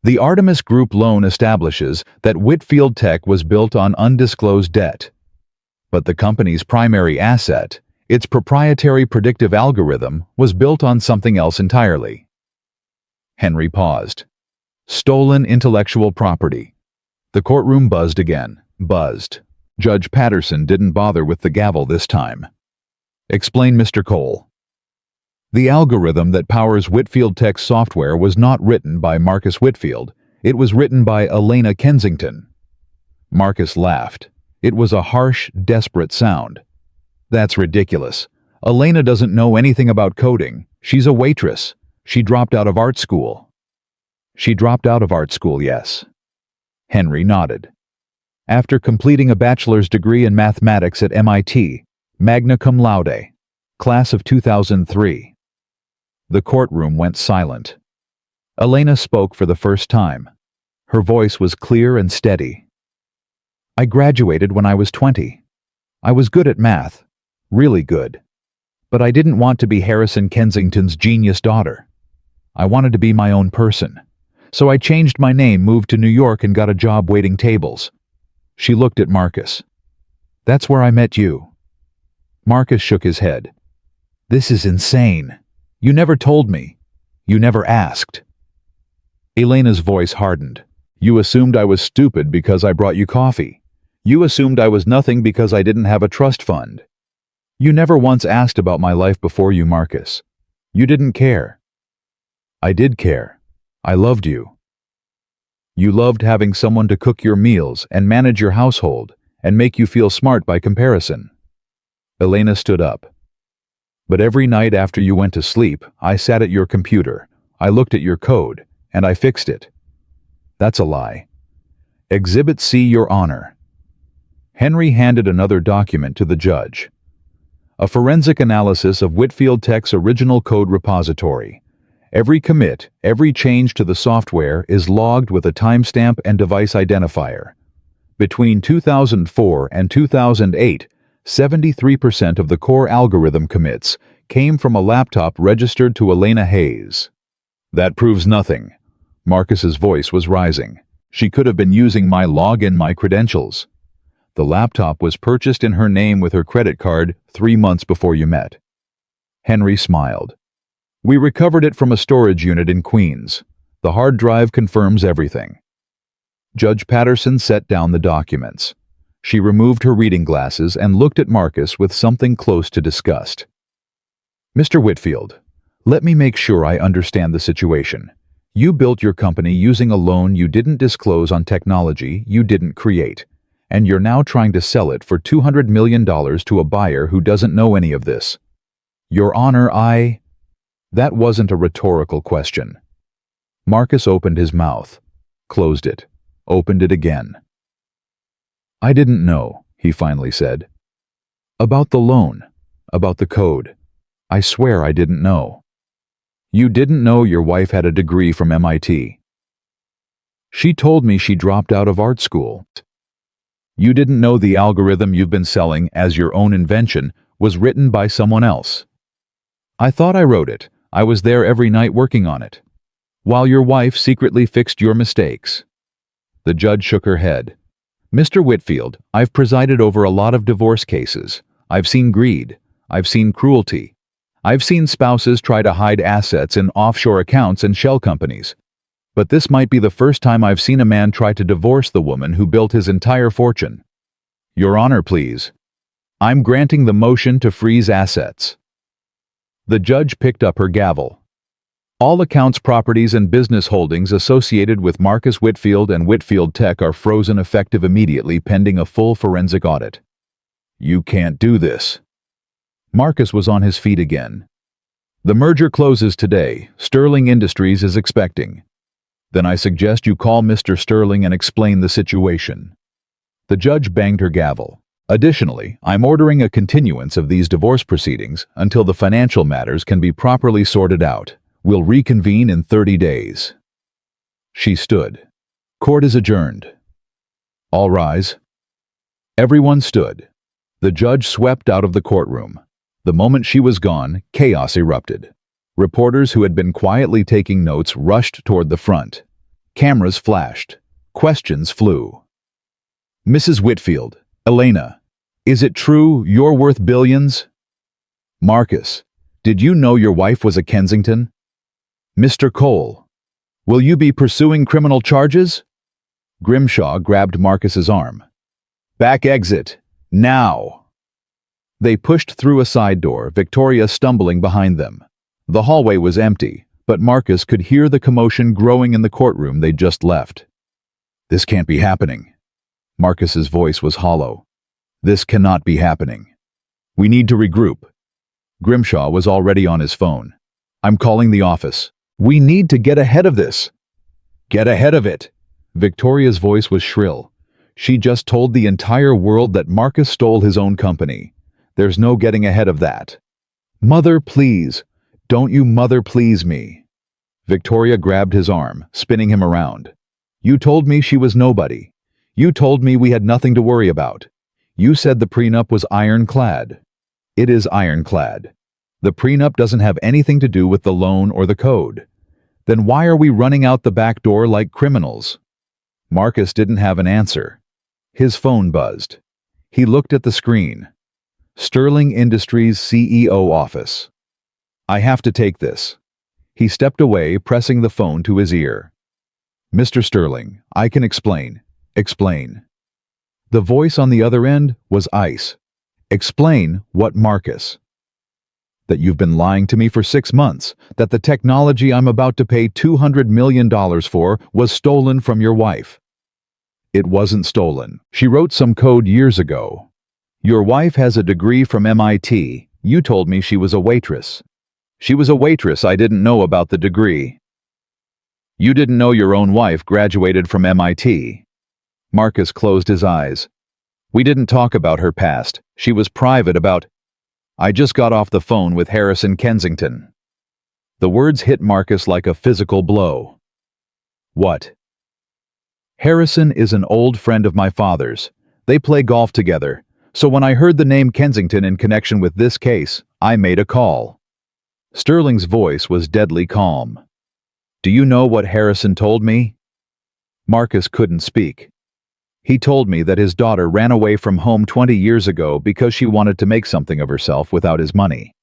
[SPEAKER 1] The Artemis Group loan establishes that Whitfield Tech was built on undisclosed debt. But the company's primary asset, its proprietary predictive algorithm, was built on something else entirely. Henry paused. Stolen intellectual property. The courtroom buzzed again. Buzzed. Judge Patterson didn't bother with the gavel this time. Explain, Mr. Cole. The algorithm that powers Whitfield Tech's software was not written by Marcus Whitfield. It was written by Elena Kensington. Marcus laughed. It was a harsh, desperate sound. That's ridiculous. Elena doesn't know anything about coding. She's a waitress. She dropped out of art school. She dropped out of art school, yes. Henry nodded. After completing a bachelor's degree in mathematics at MIT, magna cum laude, class of 2003. The courtroom went silent. Elena spoke for the first time. Her voice was clear and steady. I graduated when I was 20. I was good at math, really good. But I didn't want to be Harrison Kensington's genius daughter. I wanted to be my own person. So I changed my name, moved to New York, and got a job waiting tables. She looked at Marcus. That's where I met you. Marcus shook his head. This is insane. You never told me. You never asked. Elena's voice hardened. You assumed I was stupid because I brought you coffee. You assumed I was nothing because I didn't have a trust fund. You never once asked about my life before you, Marcus. You didn't care. I did care. I loved you. You loved having someone to cook your meals and manage your household and make you feel smart by comparison. Elena stood up. But every night after you went to sleep, I sat at your computer, I looked at your code, and I fixed it. That's a lie. Exhibit C, Your Honor. Henry handed another document to the judge. A forensic analysis of Whitfield Tech's original code repository. Every commit, every change to the software is logged with a timestamp and device identifier. Between 2004 and 2008, 73% of the core algorithm commits came from a laptop registered to Elena Hayes. That proves nothing. Marcus's voice was rising. She could have been using my login, my credentials. The laptop was purchased in her name with her credit card 3 months before you met. Henry smiled. We recovered it from a storage unit in Queens. The hard drive confirms everything. Judge Patterson set down the documents. She removed her reading glasses and looked at Marcus with something close to disgust. Mr. Whitfield, let me make sure I understand the situation. You built your company using a loan you didn't disclose on technology you didn't create, and you're now trying to sell it for $200 million to a buyer who doesn't know any of this. Your Honor, That wasn't a rhetorical question. Marcus opened his mouth, closed it, opened it again. I didn't know, he finally said. About the loan, about the code. I swear I didn't know. You didn't know your wife had a degree from MIT. She told me she dropped out of art school. You didn't know the algorithm you've been selling as your own invention was written by someone else. I thought I wrote it. I was there every night working on it, while your wife secretly fixed your mistakes. The judge shook her head. Mr. Whitfield, I've presided over a lot of divorce cases. I've seen greed. I've seen cruelty. I've seen spouses try to hide assets in offshore accounts and shell companies. But this might be the first time I've seen a man try to divorce the woman who built his entire fortune. Your Honor, please. I'm granting the motion to freeze assets. The judge picked up her gavel. All accounts, properties, and business holdings associated with Marcus Whitfield and Whitfield Tech are frozen effective immediately pending a full forensic audit. You can't do this. Marcus was on his feet again. The merger closes today. Sterling Industries is expecting. Then I suggest you call Mr. Sterling and explain the situation. The judge banged her gavel. Additionally, I'm ordering a continuance of these divorce proceedings until the financial matters can be properly sorted out. We'll reconvene in 30 days. She stood. Court is adjourned. All rise. Everyone stood. The judge swept out of the courtroom. The moment she was gone, chaos erupted. Reporters who had been quietly taking notes rushed toward the front. Cameras flashed. Questions flew. Mrs. Whitfield, Elena, is it true you're worth billions? Marcus, did you know your wife was a Kensington? Mr. Cole, will you be pursuing criminal charges? Grimshaw grabbed Marcus's arm. Back exit, now! They pushed through a side door, Victoria stumbling behind them. The hallway was empty, but Marcus could hear the commotion growing in the courtroom they'd just left. This can't be happening. Marcus's voice was hollow. This cannot be happening. We need to regroup. Grimshaw was already on his phone. I'm calling the office. We need to get ahead of this. Get ahead of it. Victoria's voice was shrill. She just told the entire world that Marcus stole his own company. There's no getting ahead of that. Mother, please. Don't you mother please me. Victoria grabbed his arm, spinning him around. You told me she was nobody. You told me we had nothing to worry about. You said the prenup was ironclad. It is ironclad. The prenup doesn't have anything to do with the loan or the code. Then why are we running out the back door like criminals? Marcus didn't have an answer. His phone buzzed. He looked at the screen. Sterling Industries CEO office. I have to take this. He stepped away, pressing the phone to his ear. Mr. Sterling, I can explain. Explain. The voice on the other end was ice. Explain what, Marcus? That you've been lying to me for 6 months, that the technology I'm about to pay $200 million for was stolen from your wife. It wasn't stolen. She wrote some code years ago. Your wife has a degree from MIT. You told me she was a waitress. She was a waitress. I didn't know about the degree. You didn't know your own wife graduated from MIT. Marcus closed his eyes. We didn't talk about her past. She was private about... I just got off the phone with Harrison Kensington. The words hit Marcus like a physical blow. What? Harrison is an old friend of my father's. They play golf together. So when I heard the name Kensington in connection with this case, I made a call. Sterling's voice was deadly calm. Do you know what Harrison told me? Marcus couldn't speak. He told me that his daughter ran away from home 20 years ago because she wanted to make something of herself without his money.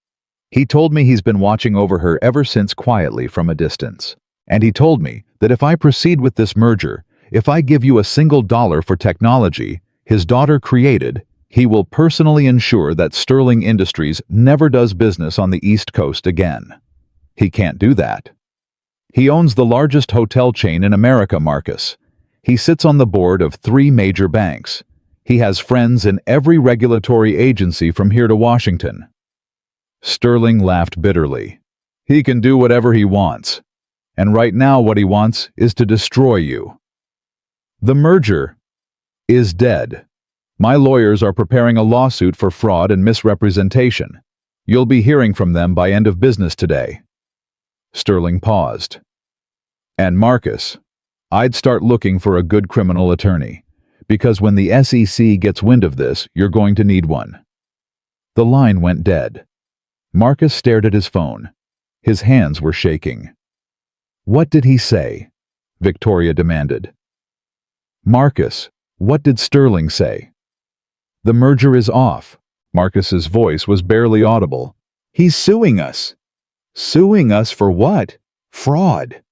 [SPEAKER 1] He told me he's been watching over her ever since quietly from a distance. And he told me that if I proceed with this merger, if I give you $1 for technology his daughter created, he will personally ensure that Sterling Industries never does business on the East Coast again. He can't do that. He owns the largest hotel chain in America, Marcus. He sits on the board of 3 major banks. He has friends in every regulatory agency from here to Washington. Sterling laughed bitterly. He can do whatever he wants. And right now what he wants is to destroy you. The merger is dead. My lawyers are preparing a lawsuit for fraud and misrepresentation. You'll be hearing from them by end of business today. Sterling paused. And Marcus, I'd start looking for a good criminal attorney, because when the SEC gets wind of this, you're going to need one. The line went dead. Marcus stared at his phone. His hands were shaking. What did he say? Victoria demanded. Marcus, what did Sterling say? The merger is off. Marcus's voice was barely audible. He's suing us. Suing us for what? Fraud.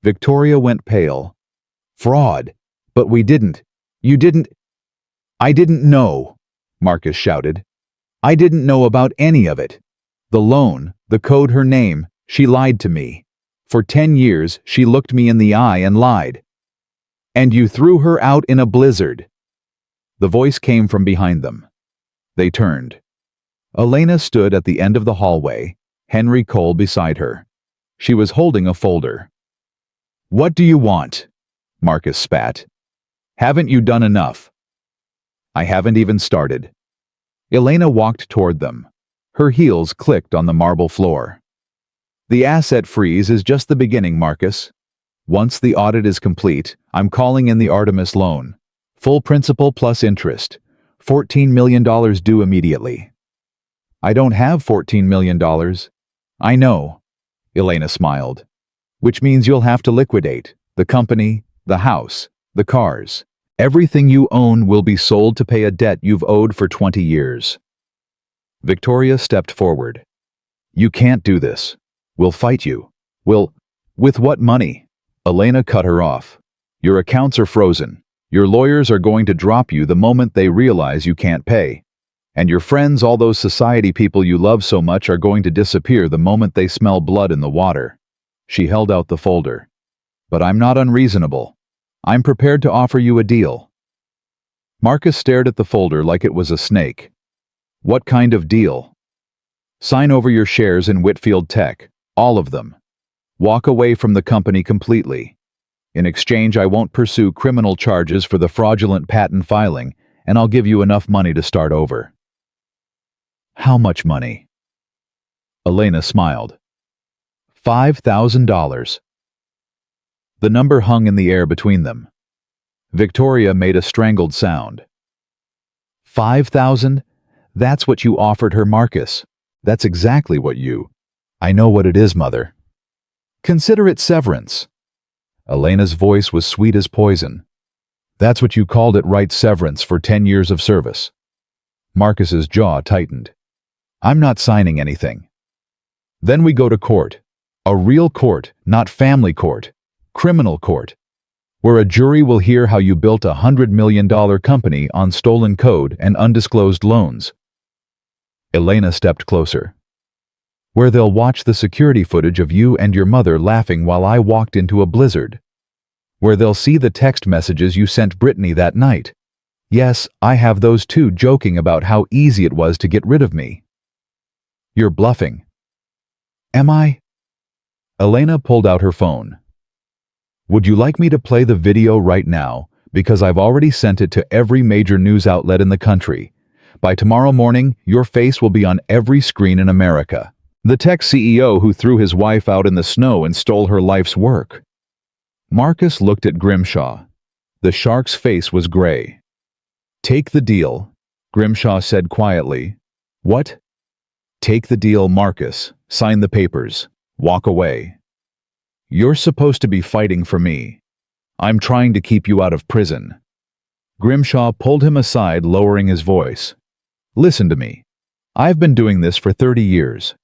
[SPEAKER 1] Victoria went pale. Fraud. But we didn't. You didn't. I didn't know, Marcus shouted. I didn't know about any of it. The loan, the code, her name, she lied to me. For 10 years, she looked me in the eye and lied. And you threw her out in a blizzard. The voice came from behind them. They turned. Elena stood at the end of the hallway, Henry Cole beside her. She was holding a folder. What do you want? Marcus spat. Haven't you done enough? I haven't even started. Elena walked toward them. Her heels clicked on the marble floor. The asset freeze is just the beginning, Marcus. Once the audit is complete, I'm calling in the Artemis loan. Full principal plus interest. $14 million due immediately. I don't have $14 million. I know. Elena smiled. Which means you'll have to liquidate the company, the house, the cars. Everything you own will be sold to pay a debt you've owed for 20 years. Victoria stepped forward. You can't do this. We'll fight you. With what money? Elena cut her off. Your accounts are frozen. Your lawyers are going to drop you the moment they realize you can't pay. And your friends, all those society people you love so much, are going to disappear the moment they smell blood in the water. She held out the folder. But I'm not unreasonable. I'm prepared to offer you a deal. Marcus stared at the folder like it was a snake. What kind of deal? Sign over your shares in Whitfield Tech, all of them. Walk away from the company completely. In exchange, I won't pursue criminal charges for the fraudulent patent filing, and I'll give you enough money to start over." "How much money?" Elena smiled. $5,000. The number hung in the air between them. Victoria made a strangled sound. 5,000? That's what you offered her, Marcus. That's exactly what you... I know what it is, Mother. Consider it severance. Elena's voice was sweet as poison. That's what you called it, right? Severance for 10 years of service. Marcus's jaw tightened. I'm not signing anything. Then we go to court. A real court, not family court. Criminal court. Where a jury will hear how you built a $100 million company on stolen code and undisclosed loans. Elena stepped closer. Where they'll watch the security footage of you and your mother laughing while I walked into a blizzard. Where they'll see the text messages you sent Brittany that night. Yes, I have those too, joking about how easy it was to get rid of me. You're bluffing. Am I? Elena pulled out her phone. Would you like me to play the video right now? Because I've already sent it to every major news outlet in the country. By tomorrow morning, your face will be on every screen in America. The tech CEO who threw his wife out in the snow and stole her life's work. Marcus looked at Grimshaw. The shark's face was gray. Take the deal, Grimshaw said quietly. What? Take the deal, Marcus. Sign the papers. Walk away. You're supposed to be fighting for me. I'm trying to keep you out of prison. Grimshaw pulled him aside, lowering his voice. Listen to me. I've been doing this for 30 years.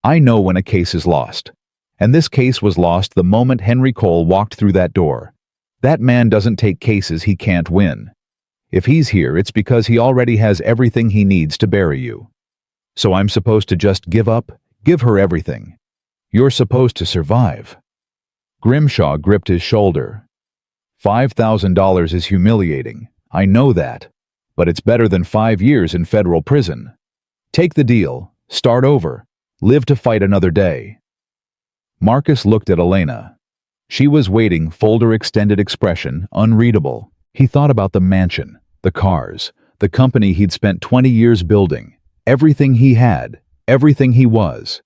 [SPEAKER 1] I know when a case is lost. And this case was lost the moment Henry Cole walked through that door. That man doesn't take cases he can't win. If he's here, it's because he already has everything he needs to bury you. So I'm supposed to just give up? Give her everything. You're supposed to survive. Grimshaw gripped his shoulder. $5,000 is humiliating. I know that. But it's better than 5 years in federal prison. Take the deal. Start over. Live to fight another day. Marcus looked at Elena. She was waiting, folder extended expression, unreadable. He thought about the mansion, the cars, the company he'd spent 20 years building, everything he had, everything he was.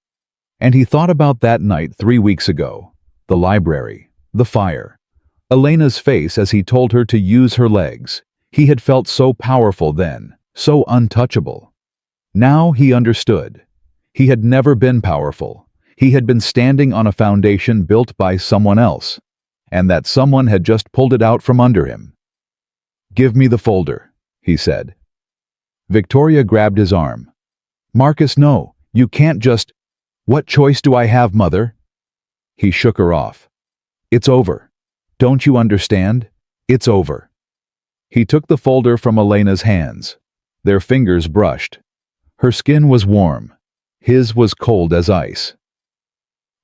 [SPEAKER 1] And he thought about that night 3 weeks ago, the library, the fire, Elena's face as he told her to use her legs. He had felt so powerful then, so untouchable. Now he understood. He had never been powerful. He had been standing on a foundation built by someone else, and that someone had just pulled it out from under him. Give me the folder, he said. Victoria grabbed his arm. Marcus, no, you can't just... What choice do I have, Mother? He shook her off. It's over. Don't you understand? It's over. He took the folder from Elena's hands. Their fingers brushed. Her skin was warm. His was cold as ice.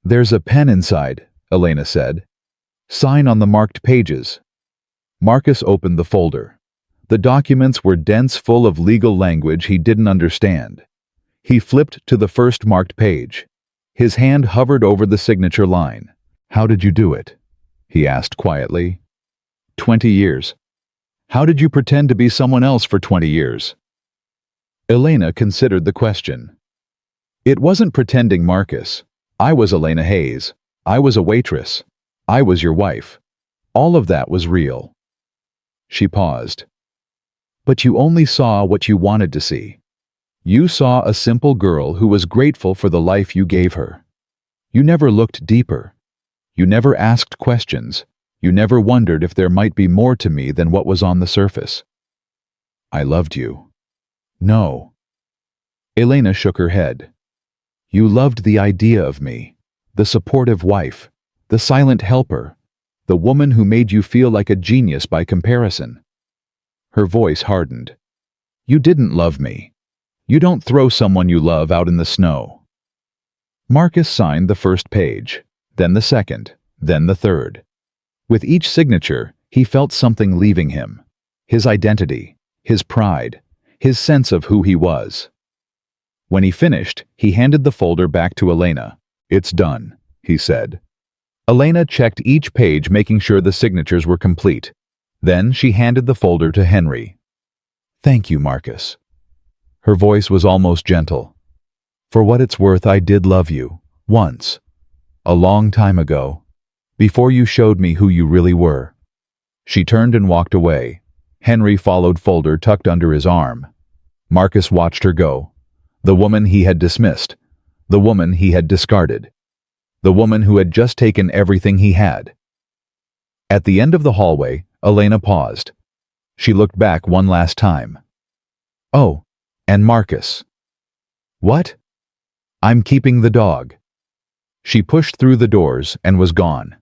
[SPEAKER 1] There's a pen inside, Elena said. Sign on the marked pages. Marcus opened the folder. The documents were dense, full of legal language he didn't understand. He flipped to the first marked page. His hand hovered over the signature line. How did you do it? He asked quietly. 20 years. How did you pretend to be someone else for 20 years? Elena considered the question. It wasn't pretending, Marcus. I was Elena Hayes. I was a waitress. I was your wife. All of that was real. She paused. But you only saw what you wanted to see. You saw a simple girl who was grateful for the life you gave her. You never looked deeper. You never asked questions. You never wondered if there might be more to me than what was on the surface. I loved you. No. Elena shook her head. You loved the idea of me, the supportive wife, the silent helper, the woman who made you feel like a genius by comparison. Her voice hardened. You didn't love me. You don't throw someone you love out in the snow. Marcus signed the first page, then the second, then the third. With each signature, he felt something leaving him. His identity, his pride, his sense of who he was. When he finished, he handed the folder back to Elena. It's done, he said. Elena checked each page, making sure the signatures were complete. Then she handed the folder to Henry. "Thank you, Marcus." Her voice was almost gentle. "For what it's worth, I did love you. Once. A long time ago. Before you showed me who you really were." She turned and walked away. Henry followed, folder tucked under his arm. Marcus watched her go. The woman he had dismissed. The woman he had discarded. The woman who had just taken everything he had. At the end of the hallway, Elena paused. She looked back one last time. "Oh, and Marcus." "What?" "I'm keeping the dog." She pushed through the doors and was gone.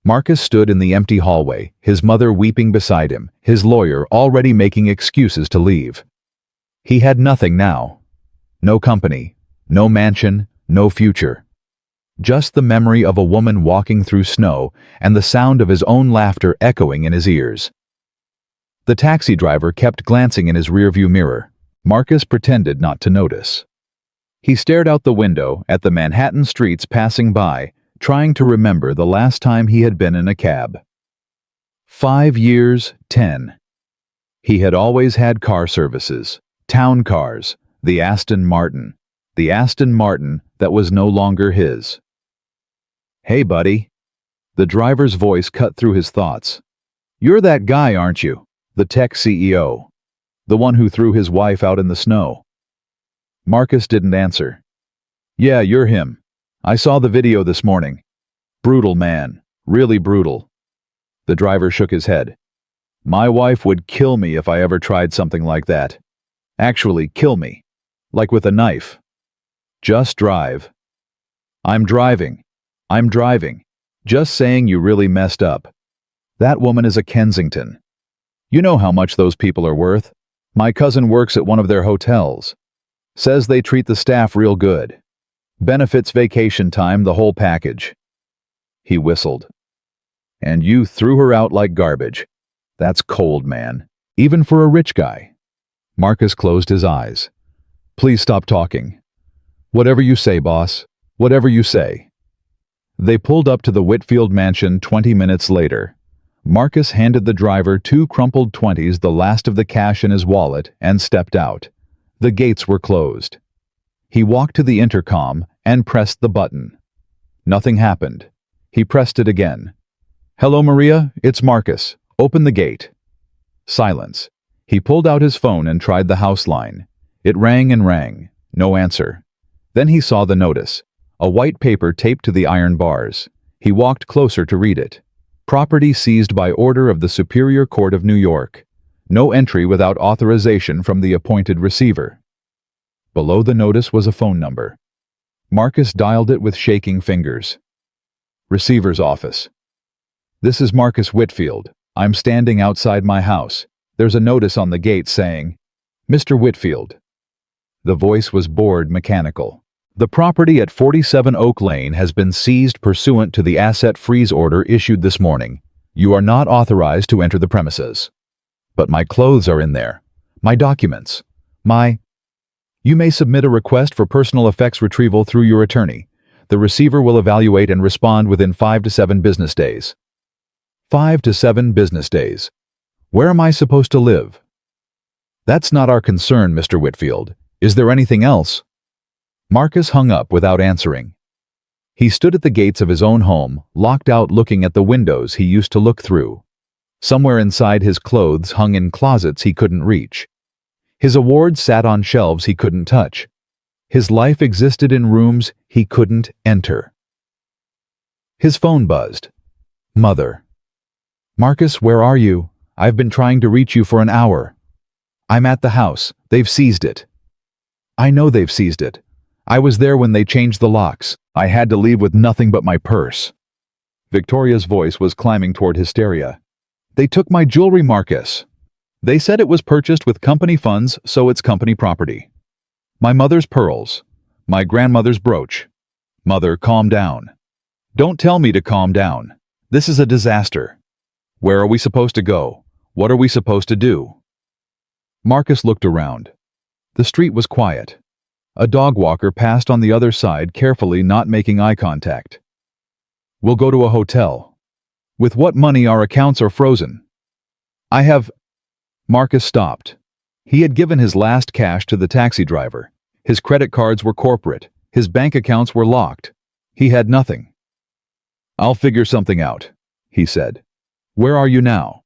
[SPEAKER 1] Marcus stood in the empty hallway, his mother weeping beside him, his lawyer already making excuses to leave. He had nothing now. No company, no mansion, no future. Just the memory of a woman walking through snow and the sound of his own laughter echoing in his ears. The taxi driver kept glancing in his rearview mirror. Marcus pretended not to notice. He stared out the window at the Manhattan streets passing by, trying to remember the last time he had been in a cab. 5 years, 10. He had always had car services, town cars, the Aston Martin that was no longer his. "Hey, buddy." The driver's voice cut through his thoughts. "You're that guy, aren't you? The tech CEO. The one who threw his wife out in the snow." Marcus didn't answer. "Yeah, you're him. I saw the video this morning. Brutal, man. Really brutal." The driver shook his head. "My wife would kill me if I ever tried something like that. Actually, kill me. Like with a knife. Just drive." I'm driving. Just saying you really messed up. That woman is a Kensington. You know how much those people are worth. My cousin works at one of their hotels. Says they treat the staff real good. Benefits, vacation time, the whole package." He whistled. "And you threw her out like garbage. That's cold, man. Even for a rich guy." Marcus closed his eyes. "Please stop talking." "Whatever you say, boss. Whatever you say." They pulled up to the Whitfield mansion 20 minutes later. Marcus handed the driver 2 crumpled 20s, the last of the cash in his wallet, and stepped out. The gates were closed. He walked to the intercom and pressed the button. Nothing happened. He pressed it again. "Hello, Maria, it's Marcus. Open the gate." Silence. He pulled out his phone and tried the house line. It rang and rang. No answer. Then he saw the notice. A white paper taped to the iron bars. He walked closer to read it. "Property seized by order of the Superior Court of New York. No entry without authorization from the appointed receiver." Below the notice was a phone number. Marcus dialed it with shaking fingers. "Receiver's office." "This is Marcus Whitfield. I'm standing outside my house. There's a notice on the gate saying, 'Mr. Whitfield.'" The voice was bored, mechanical. "The property at 47 Oak Lane has been seized pursuant to the asset freeze order issued this morning. You are not authorized to enter the premises." "But my clothes are in there. My documents. You may submit a request for personal effects retrieval through your attorney. The receiver will evaluate and respond within 5 to 7 business days. 5 to 7 business days. Where am I supposed to live?" "That's not our concern, Mr. Whitfield. Is there anything else?" Marcus hung up without answering. He stood at the gates of his own home, locked out, looking at the windows he used to look through. Somewhere inside, his clothes hung in closets he couldn't reach. His awards sat on shelves he couldn't touch. His life existed in rooms he couldn't enter. His phone buzzed. Mother. "Marcus, where are you? I've been trying to reach you for an hour." "I'm at the house. They've seized it." "I know they've seized it. I was there when they changed the locks. I had to leave with nothing but my purse." Victoria's voice was climbing toward hysteria. "They took my jewelry, Marcus. They said it was purchased with company funds, so it's company property. My mother's pearls. My grandmother's brooch. Mother, calm down. Don't tell me to calm down. This is a disaster. Where are we supposed to go? What are we supposed to do?" Marcus looked around. The street was quiet. A dog walker passed on the other side carefully, not making eye contact. We'll go to a hotel. With what money our accounts are frozen? I have... Marcus stopped. He had given his last cash to the taxi driver. His credit cards were corporate. His bank accounts were locked. He had nothing. I'll figure something out, he said. Where are you now?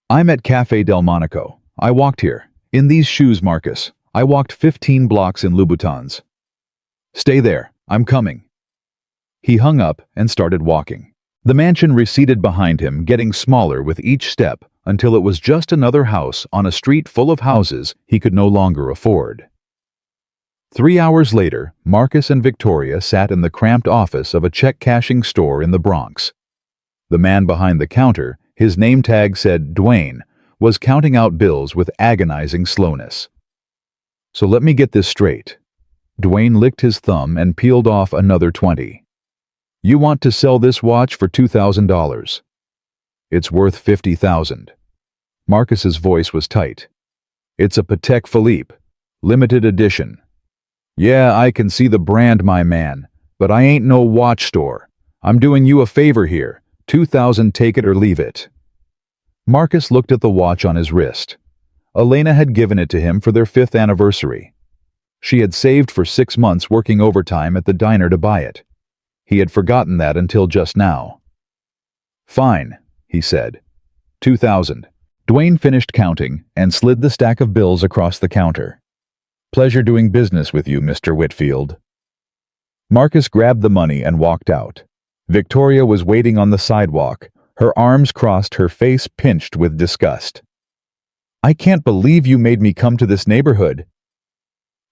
[SPEAKER 1] I'm at Café Del Monaco. I walked here. In these shoes, Marcus. I walked 15 blocks in Louboutins. Stay there. I'm coming. He hung up and started walking. The mansion receded behind him, getting smaller with each step until it was just another house on a street full of houses he could no longer afford. 3 hours later, Marcus and Victoria sat in the cramped office of a check-cashing store in the Bronx. The man behind the counter, his name tag said Dwayne, was counting out bills with agonizing slowness. So let me get this straight. Dwayne licked his thumb and peeled off another 20. You want to sell this watch for $2,000. It's worth $50,000. Marcus's voice was tight. It's a Patek Philippe, limited edition. Yeah, I can see the brand, my man, but I ain't no watch store. I'm doing you a favor here. $2,000, take it or leave it. Marcus looked at the watch on his wrist. Elena had given it to him for their 5th anniversary. She had saved for 6 months working overtime at the diner to buy it. He had forgotten that until just now. Fine, he said. 2,000. Dwayne finished counting and slid the stack of bills across the counter. Pleasure doing business with you, Mr. Whitfield. Marcus grabbed the money and walked out. Victoria was waiting on the sidewalk, her arms crossed, her face pinched with disgust. I can't believe you made me come to this neighborhood.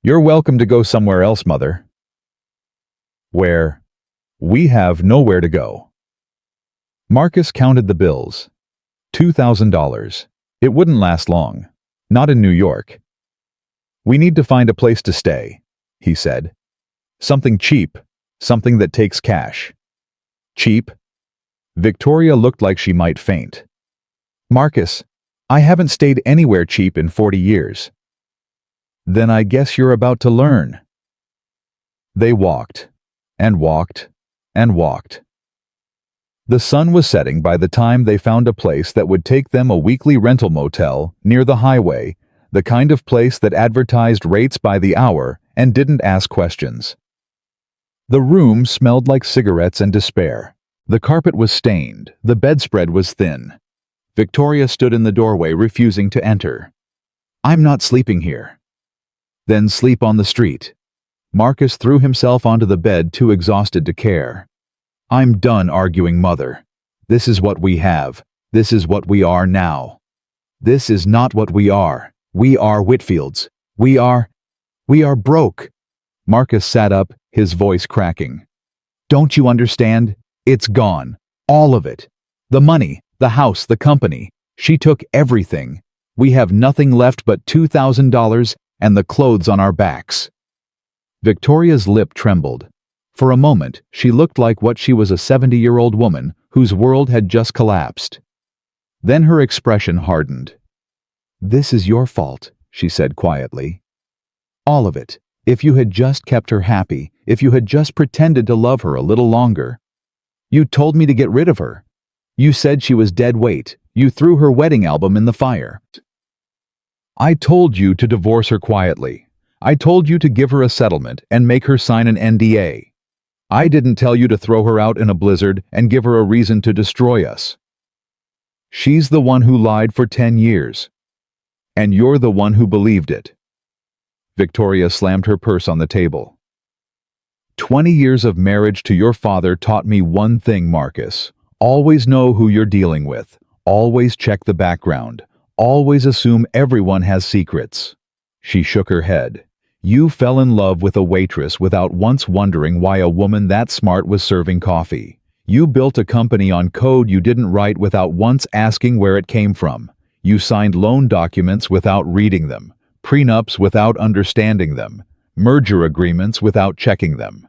[SPEAKER 1] You're welcome to go somewhere else, Mother. Where? We have nowhere to go. Marcus counted the bills. $2,000. It wouldn't last long. Not in New York. We need to find a place to stay, he said. Something cheap, something that takes cash. Cheap? Victoria looked like she might faint. Marcus, I haven't stayed anywhere cheap in 40 years. Then I guess you're about to learn. They walked, and walked, and walked. The sun was setting by the time they found a place that would take them a weekly rental motel near the highway, the kind of place that advertised rates by the hour and didn't ask questions. The room smelled like cigarettes and despair. The carpet was stained, the bedspread was thin. Victoria stood in the doorway, refusing to enter. I'm not sleeping here. Then sleep on the street. Marcus threw himself onto the bed, too exhausted to care. I'm done arguing, Mother. This is what we have. This is what we are now. This is not what we are. We are Whitfields. We are broke. Marcus sat up, his voice cracking. Don't you understand? It's gone. All of it. The money, the house, the company. She took everything. We have nothing left but $2,000 and the clothes on our backs. Victoria's lip trembled. For a moment, she looked like what she was, a 70-year-old woman whose world had just collapsed. Then her expression hardened. This is your fault, she said quietly. All of it. If you had just kept her happy, if you had just pretended to love her a little longer. You told me to get rid of her. You said she was dead weight. You threw her wedding album in the fire. I told you to divorce her quietly. I told you to give her a settlement and make her sign an NDA. I didn't tell you to throw her out in a blizzard and give her a reason to destroy us. She's the one who lied for 10 years. And you're the one who believed it. Victoria slammed her purse on the table. 20 years of marriage to your father taught me one thing, Marcus. Always know who you're dealing with. Always check the background. Always assume everyone has secrets. She shook her head. You fell in love with a waitress without once wondering why a woman that smart was serving coffee. You built a company on code you didn't write without once asking where it came from. You signed loan documents without reading them, prenups without understanding them, merger agreements without checking them.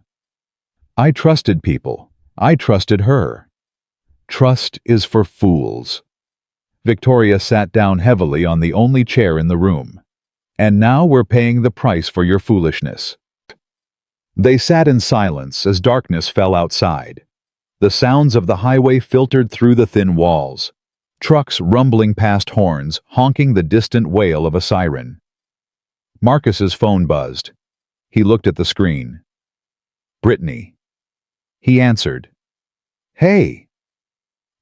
[SPEAKER 1] I trusted people. I trusted her. Trust is for fools. Victoria sat down heavily on the only chair in the room. And now we're paying the price for your foolishness. They sat in silence as darkness fell outside. The sounds of the highway filtered through the thin walls. Trucks rumbling past horns, honking the distant wail of a siren. Marcus's phone buzzed. He looked at the screen. Brittany. He answered. Hey.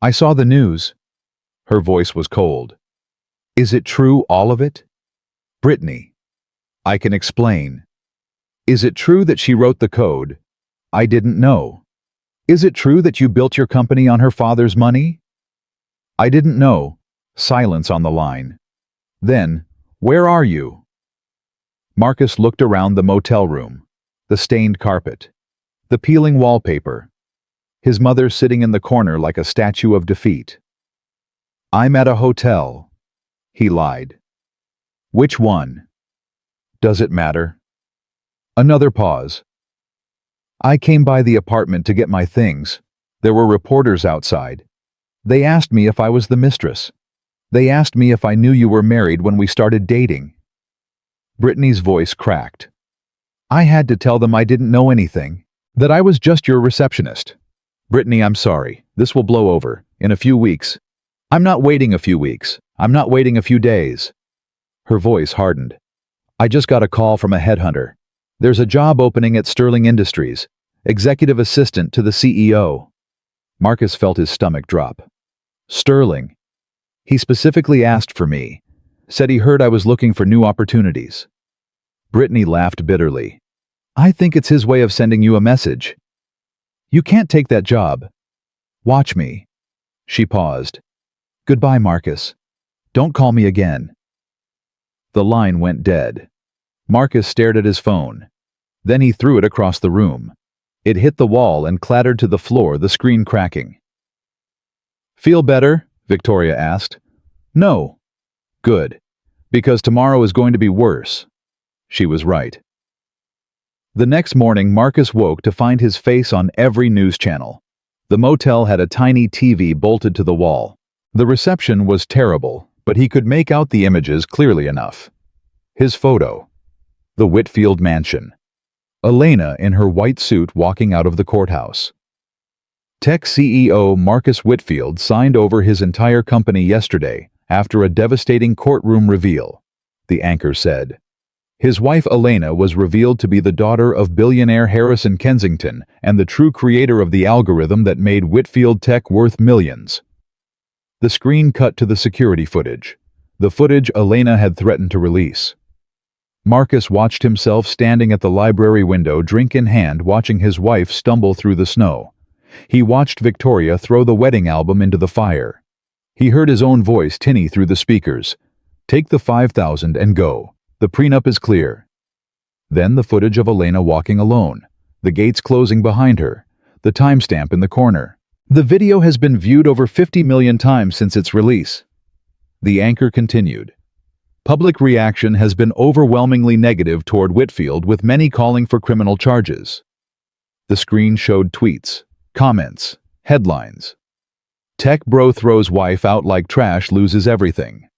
[SPEAKER 1] I saw the news. Her voice was cold. Is it true, all of it? Brittany. I can explain. Is it true that she wrote the code? I didn't know. Is it true that you built your company on her father's money? I didn't know. Silence on the line. Then, where are you? Marcus looked around the motel room. The stained carpet. The peeling wallpaper. His mother sitting in the corner like a statue of defeat. I'm at a hotel. He lied. Which one? Does it matter? Another pause. I came by the apartment to get my things. There were reporters outside. They asked me if I was the mistress. They asked me if I knew you were married when we started dating. Brittany's voice cracked. I had to tell them I didn't know anything, that I was just your receptionist. Brittany, I'm sorry. This will blow over. In a few weeks. I'm not waiting a few weeks. I'm not waiting a few days. Her voice hardened. I just got a call from a headhunter. There's a job opening at Sterling Industries, executive assistant to the CEO. Marcus felt his stomach drop. Sterling. He specifically asked for me, said he heard I was looking for new opportunities. Brittany laughed bitterly. I think it's his way of sending you a message. You can't take that job. Watch me. She paused. Goodbye, Marcus. Don't call me again. The line went dead. Marcus stared at his phone. Then he threw it across the room. It hit the wall and clattered to the floor, the screen cracking. Feel better? Victoria asked. No. Good. Because tomorrow is going to be worse. She was right. The next morning, Marcus woke to find his face on every news channel. The motel had a tiny TV bolted to the wall. The reception was terrible, but he could make out the images clearly enough. His photo. The Whitfield mansion. Elena in her white suit walking out of the courthouse. Tech CEO Marcus Whitfield signed over his entire company yesterday after a devastating courtroom reveal, the anchor said. His wife Elena was revealed to be the daughter of billionaire Harrison Kensington and the true creator of the algorithm that made Whitfield Tech worth millions. The screen cut to the security footage, the footage Elena had threatened to release. Marcus watched himself standing at the library window, drink in hand, watching his wife stumble through the snow. He watched Victoria throw the wedding album into the fire. He heard his own voice tinny through the speakers. Take the 5,000 and go. The prenup is clear. Then the footage of Elena walking alone, the gates closing behind her, the timestamp in the corner. The video has been viewed over 50 million times since its release. The anchor continued. Public reaction has been overwhelmingly negative toward Whitfield, with many calling for criminal charges. The screen showed tweets, comments, headlines. Tech bro throws wife out like trash, loses everything.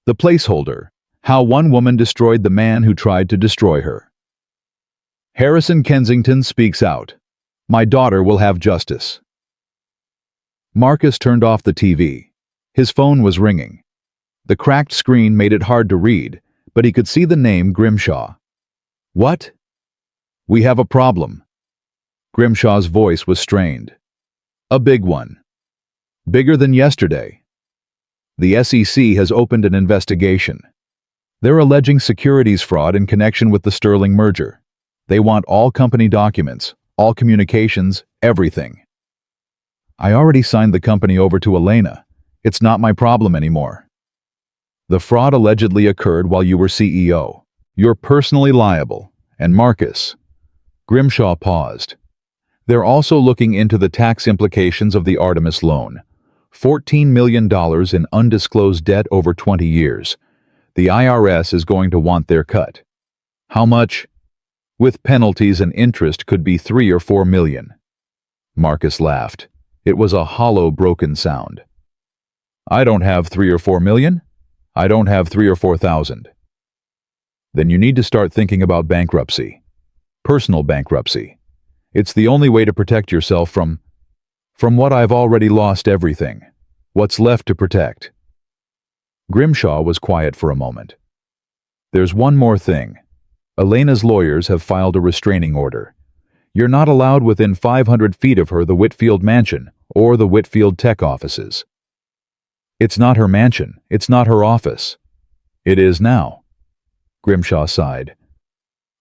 [SPEAKER 1] The placeholder, how one woman destroyed the man who tried to destroy her. Harrison Kensington speaks out. My daughter will have justice. Marcus turned off the TV. His phone was ringing. The cracked screen made it hard to read, but he could see the name Grimshaw. What? We have a problem. Grimshaw's voice was strained. A big one. Bigger than yesterday. The SEC has opened an investigation. They're alleging securities fraud in connection with the Sterling merger. They want all company documents, all communications, everything. I already signed the company over to Elena. It's not my problem anymore. The fraud allegedly occurred while you were CEO. You're personally liable. And Marcus. Grimshaw paused. They're also looking into the tax implications of the Artemis loan. $14 million in undisclosed debt over 20 years. The IRS is going to want their cut. How much? With penalties and interest could be 3 or 4 million. Marcus laughed. It was a hollow, broken sound. I don't have 3 or 4 million. I don't have 3 or 4,000. Then you need to start thinking about bankruptcy. Personal bankruptcy. It's the only way to protect yourself from... From what I've already lost everything. What's left to protect? Grimshaw was quiet for a moment. There's one more thing. Elena's lawyers have filed a restraining order. You're not allowed within 500 feet of her, the Whitfield mansion, or the Whitfield tech offices. It's not her mansion. It's not her office. It is now. Grimshaw sighed.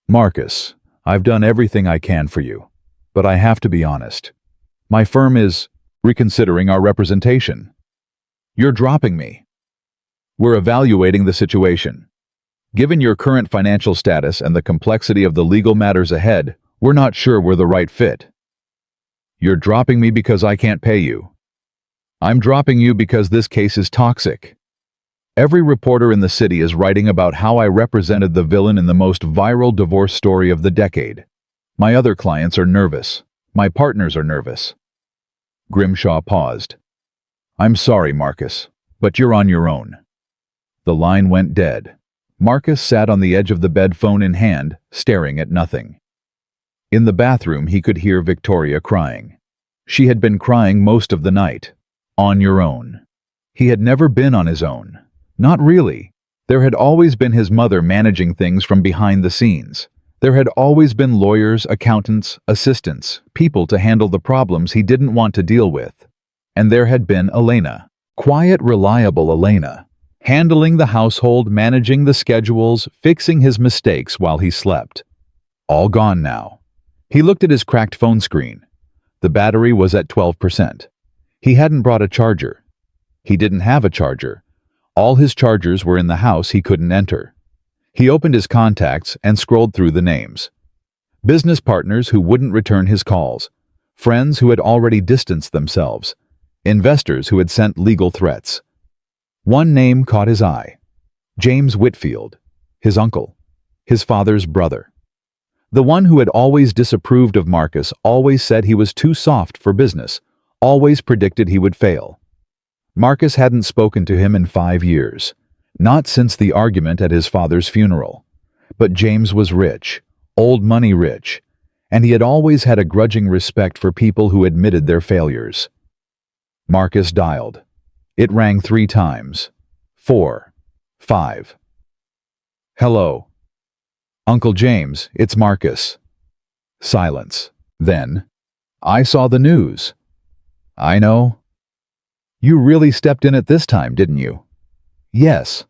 [SPEAKER 1] Marcus, I've done everything I can for you, but I have to be honest. My firm is reconsidering our representation. You're dropping me. We're evaluating the situation. Given your current financial status and the complexity of the legal matters ahead, we're not sure we're the right fit. You're dropping me because I can't pay you. I'm dropping you because this case is toxic. Every reporter in the city is writing about how I represented the villain in the most viral divorce story of the decade. My other clients are nervous. My partners are nervous. Grimshaw paused. I'm sorry, Marcus, but you're on your own. The line went dead. Marcus sat on the edge of the bed, phone in hand, staring at nothing. In the bathroom, he could hear Victoria crying. She had been crying most of the night. On your own. He had never been on his own. Not really. There had always been his mother managing things from behind the scenes. There had always been lawyers, accountants, assistants, people to handle the problems he didn't want to deal with. And there had been Elena. Quiet, reliable Elena. Handling the household, managing the schedules, fixing his mistakes while he slept. All gone now. He looked at his cracked phone screen. The battery was at 12%. He hadn't brought a charger. He didn't have a charger. All his chargers were in the house he couldn't enter. He opened his contacts and scrolled through the names. Business partners who wouldn't return his calls. Friends who had already distanced themselves. Investors who had sent legal threats. One name caught his eye. James Whitfield, his uncle, his father's brother. The one who had always disapproved of Marcus, always said he was too soft for business, always predicted he would fail. Marcus hadn't spoken to him in 5 years, not since the argument at his father's funeral. But James was rich, old money rich, and he had always had a grudging respect for people who admitted their failures. Marcus dialed. It rang 3 times. 4. 5. Hello. Uncle James, it's Marcus. Silence. Then, I saw the news. I know. You really stepped in at this time, didn't you? Yes.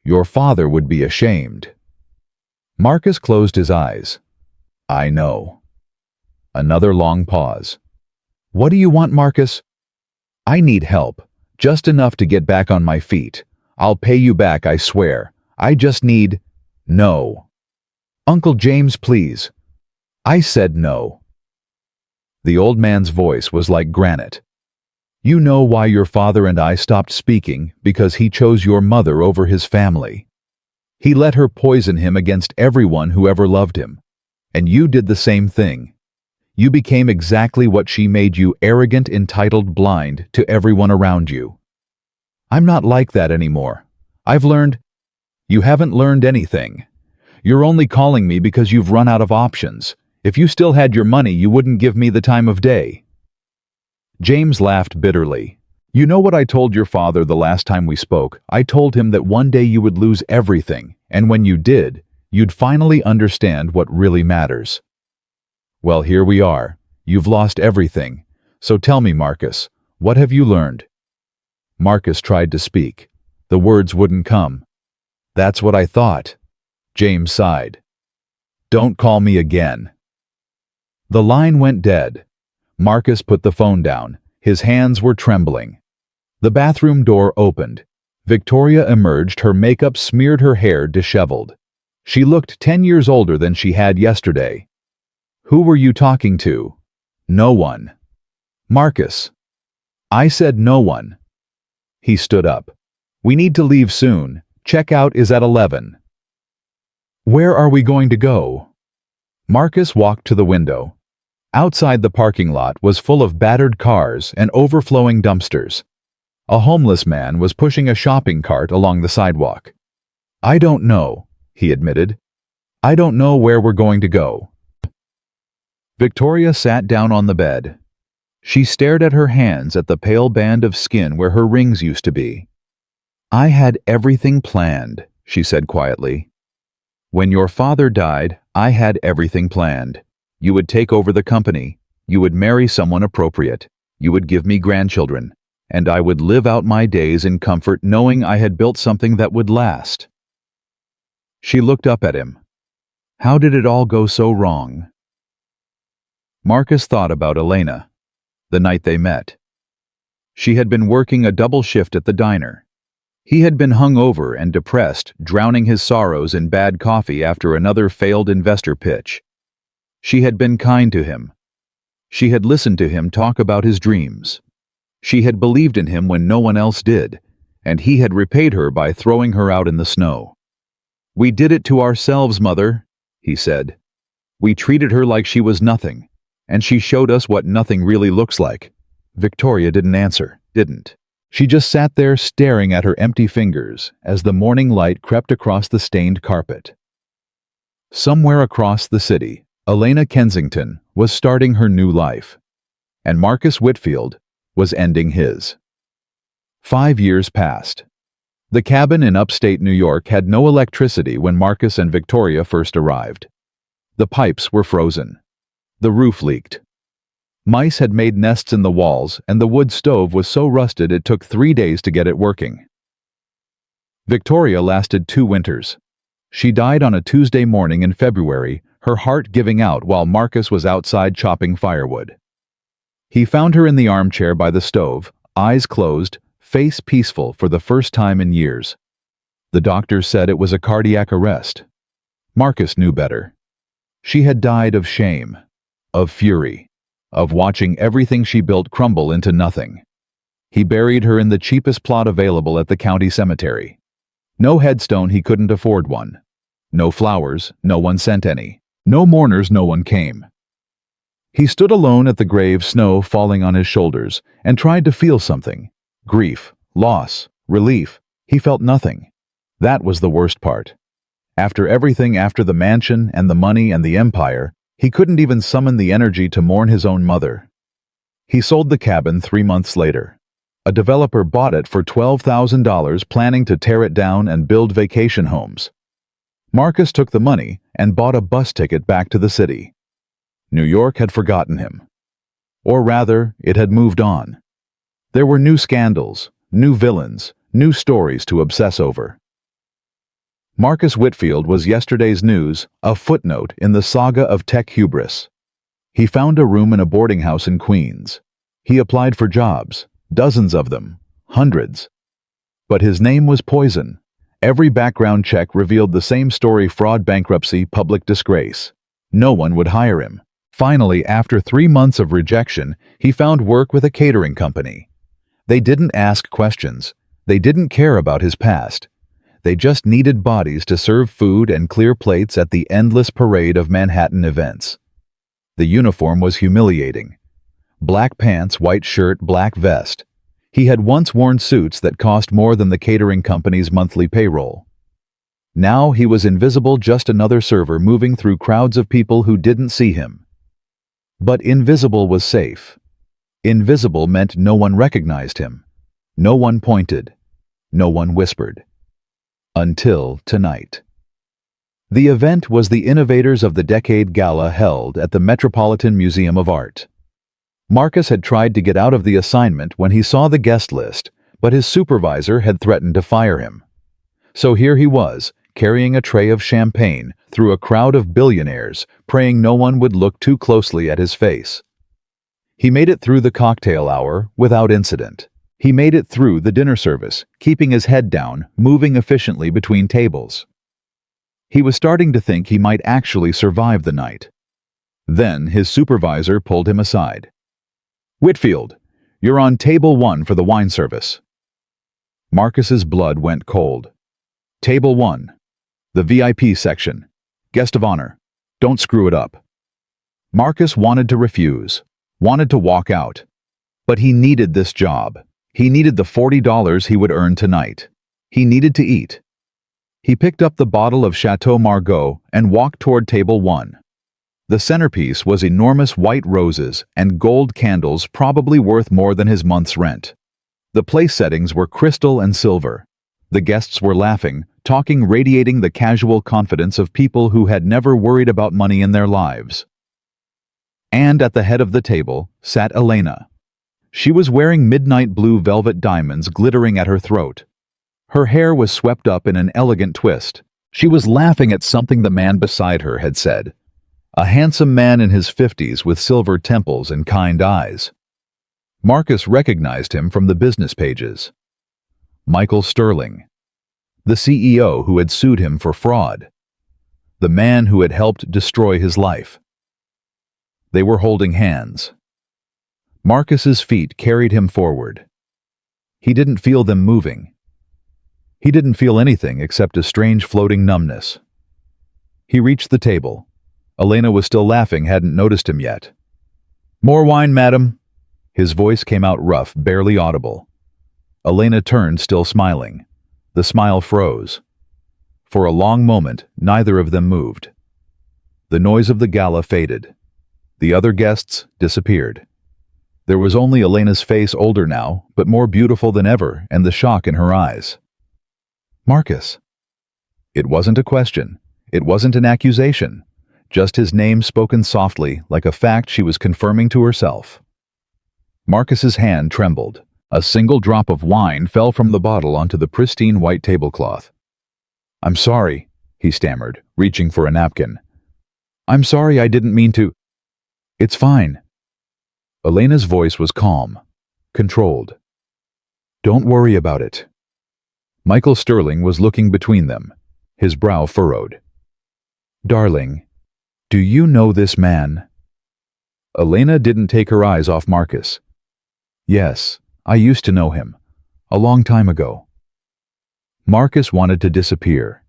[SPEAKER 1] Your father would be ashamed. Marcus closed his eyes. I know. Another long pause. What do you want, Marcus? I need help. Just enough to get back on my feet. I'll pay you back, I swear. I just need... No. Uncle James, please. I said no. The old man's voice was like granite. You know why your father and I stopped speaking, because he chose your mother over his family. He let her poison him against everyone who ever loved him. And you did the same thing. You became exactly what she made you, arrogant, entitled, blind to everyone around you. I'm not like that anymore. I've learned... You haven't learned anything. You're only calling me because you've run out of options. If you still had your money, you wouldn't give me the time of day. James laughed bitterly. You know what I told your father the last time we spoke? I told him that one day you would lose everything, and when you did, you'd finally understand what really matters. Well, here we are. You've lost everything. So tell me, Marcus, what have you learned? Marcus tried to speak. The words wouldn't come. That's what I thought. James sighed. Don't call me again. The line went dead. Marcus put the phone down. His hands were trembling. The bathroom door opened. Victoria emerged, her makeup smeared, her hair disheveled. She looked 10 years older than she had yesterday. Who were you talking to? No one. Marcus. I said no one. He stood up. We need to leave soon. Checkout is at 11. Where are we going to go? Marcus walked to the window. Outside, the parking lot was full of battered cars and overflowing dumpsters. A homeless man was pushing a shopping cart along the sidewalk. I don't know, he admitted. I don't know where we're going to go. Victoria sat down on the bed. She stared at her hands at the pale band of skin where her rings used to be. "I had everything planned," she said quietly. "When your father died, I had everything planned. You would take over the company. You would marry someone appropriate. You would give me grandchildren. And I would live out my days in comfort knowing I had built something that would last." She looked up at him. How did it all go so wrong? Marcus thought about Elena, the night they met. She had been working a double shift at the diner. He had been hungover and depressed, drowning his sorrows in bad coffee after another failed investor pitch. She had been kind to him. She had listened to him talk about his dreams. She had believed in him when no one else did, and he had repaid her by throwing her out in the snow. "We did it to ourselves, Mother," he said. "We treated her like she was nothing, and she showed us what nothing really looks like." Victoria didn't answer, didn't. She just sat there staring at her empty fingers as the morning light crept across the stained carpet. Somewhere across the city, Elena Kensington was starting her new life, and Marcus Whitfield was ending his. 5 years passed. The cabin in upstate New York had no electricity when Marcus and Victoria first arrived. The pipes were frozen. The roof leaked. Mice had made nests in the walls, and the wood stove was so rusted it took 3 days to get it working. Victoria lasted 2 winters. She died on a Tuesday morning in February, her heart giving out while Marcus was outside chopping firewood. He found her in the armchair by the stove, eyes closed, face peaceful for the first time in years. The doctors said it was a cardiac arrest. Marcus knew better. She had died of shame, of fury, of watching everything she built crumble into nothing. He buried her in the cheapest plot available at the county cemetery. No headstone, he couldn't afford one. No flowers, no one sent any. No mourners, no one came. He stood alone at the grave, snow falling on his shoulders, and tried to feel something. Grief, loss, relief. He felt nothing. That was the worst part. After everything, after the mansion and the money and the empire, he couldn't even summon the energy to mourn his own mother. He sold the cabin 3 months later. A developer bought it for $12,000, planning to tear it down and build vacation homes. Marcus took the money and bought a bus ticket back to the city. New York had forgotten him. Or rather, it had moved on. There were new scandals, new villains, new stories to obsess over. Marcus Whitfield was yesterday's news, a footnote in the saga of tech hubris. He found a room in a boarding house in Queens. He applied for jobs, dozens of them, hundreds. But his name was poison. Every background check revealed the same story: fraud, bankruptcy, public disgrace. No one would hire him. Finally, after 3 months of rejection, he found work with a catering company. They didn't ask questions. They didn't care about his past. They just needed bodies to serve food and clear plates at the endless parade of Manhattan events. The uniform was humiliating. Black pants, white shirt, black vest. He had once worn suits that cost more than the catering company's monthly payroll. Now he was invisible, just another server moving through crowds of people who didn't see him. But invisible was safe. Invisible meant no one recognized him. No one pointed. No one whispered. Until tonight. The event was the Innovators of the Decade Gala held at the Metropolitan Museum of Art. Marcus had tried to get out of the assignment when he saw the guest list, but his supervisor had threatened to fire him. So here he was, carrying a tray of champagne through a crowd of billionaires, praying no one would look too closely at his face. He made it through the cocktail hour without incident. He made it through the dinner service, keeping his head down, moving efficiently between tables. He was starting to think he might actually survive the night. Then his supervisor pulled him aside. "Whitfield, you're on table 1 for the wine service." Marcus's blood went cold. "Table 1. The VIP section. Guest of honor. Don't screw it up." Marcus wanted to refuse, wanted to walk out. But he needed this job. He needed the $40 he would earn tonight. He needed to eat. He picked up the bottle of Chateau Margaux and walked toward table 1. The centerpiece was enormous white roses and gold candles probably worth more than his month's rent. The place settings were crystal and silver. The guests were laughing, talking, radiating the casual confidence of people who had never worried about money in their lives. And at the head of the table sat Elena. She was wearing midnight blue velvet diamonds glittering at her throat. Her hair was swept up in an elegant twist. She was laughing at something the man beside her had said. A handsome man in his 50s with silver temples and kind eyes. Marcus recognized him from the business pages. Michael Sterling, the CEO who had sued him for fraud. The man who had helped destroy his life. They were holding hands. Marcus's feet carried him forward. He didn't feel them moving. He didn't feel anything except a strange floating numbness. He reached the table. Elena was still laughing, hadn't noticed him yet. "More wine, madam." His voice came out rough, barely audible. Elena turned, still smiling. The smile froze. For a long moment, neither of them moved. The noise of the gala faded. The other guests disappeared. There was only Elena's face, older now, but more beautiful than ever, and the shock in her eyes. "Marcus." It wasn't a question. It wasn't an accusation. Just his name spoken softly, like a fact she was confirming to herself. Marcus's hand trembled. A single drop of wine fell from the bottle onto the pristine white tablecloth. "I'm sorry," he stammered, reaching for a napkin. "I'm sorry, I didn't mean to." "It's fine." Elena's voice was calm, controlled. "Don't worry about it." Michael Sterling was looking between them, his brow furrowed. "Darling, do you know this man?" Elena didn't take her eyes off Marcus. "Yes, I used to know him. A long time ago." Marcus wanted to disappear,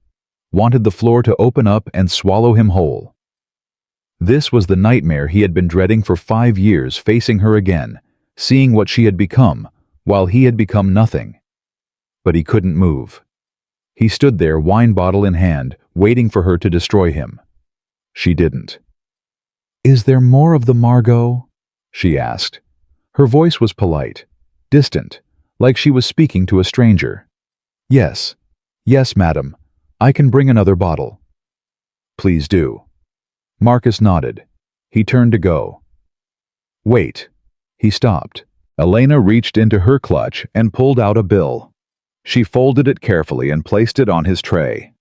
[SPEAKER 1] wanted the floor to open up and swallow him whole. This was the nightmare he had been dreading for 5 years, facing her again, seeing what she had become, while he had become nothing. But he couldn't move. He stood there, wine bottle in hand, waiting for her to destroy him. She didn't. "Is there more of the Margot?" she asked. Her voice was polite, distant, like she was speaking to a stranger. "Yes. Yes, madam. I can bring another bottle." "Please do." Marcus nodded. He turned to go. "Wait." He stopped. Elena reached into her clutch and pulled out a bill. She folded it carefully and placed it on his tray.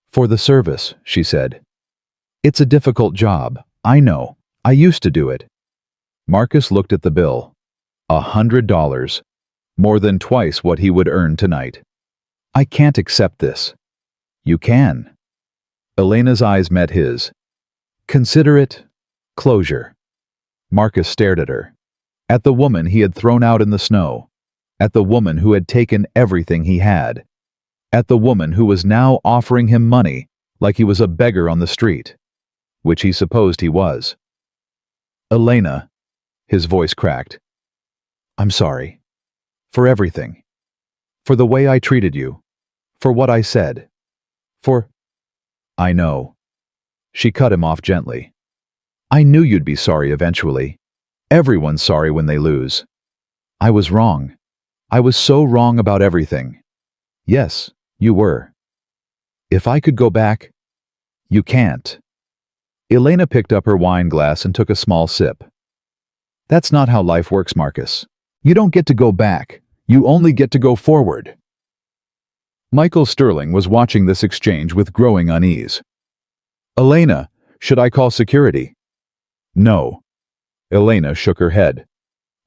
[SPEAKER 1] "For the service," she said. "It's a difficult job, I know. I used to do it." Marcus looked at the bill. $100. More than twice what he would earn tonight. "I can't accept this." "You can." Elena's eyes met his. "Consider it closure." Marcus stared at her. At the woman he had thrown out in the snow. At the woman who had taken everything he had. At the woman who was now offering him money like he was a beggar on the street, which he supposed he was. "Elena," his voice cracked. "I'm sorry. For everything. For the way I treated you. For what I said. For—" "I know." She cut him off gently. "I knew you'd be sorry eventually. Everyone's sorry when they lose. I was wrong. I was so wrong about everything." "Yes, you were." "If I could go back—" "You can't." Elena picked up her wine glass and took a small sip. "That's not how life works, Marcus. You don't get to go back. You only get to go forward." Michael Sterling was watching this exchange with growing unease. "Elena, should I call security?" "No." Elena shook her head.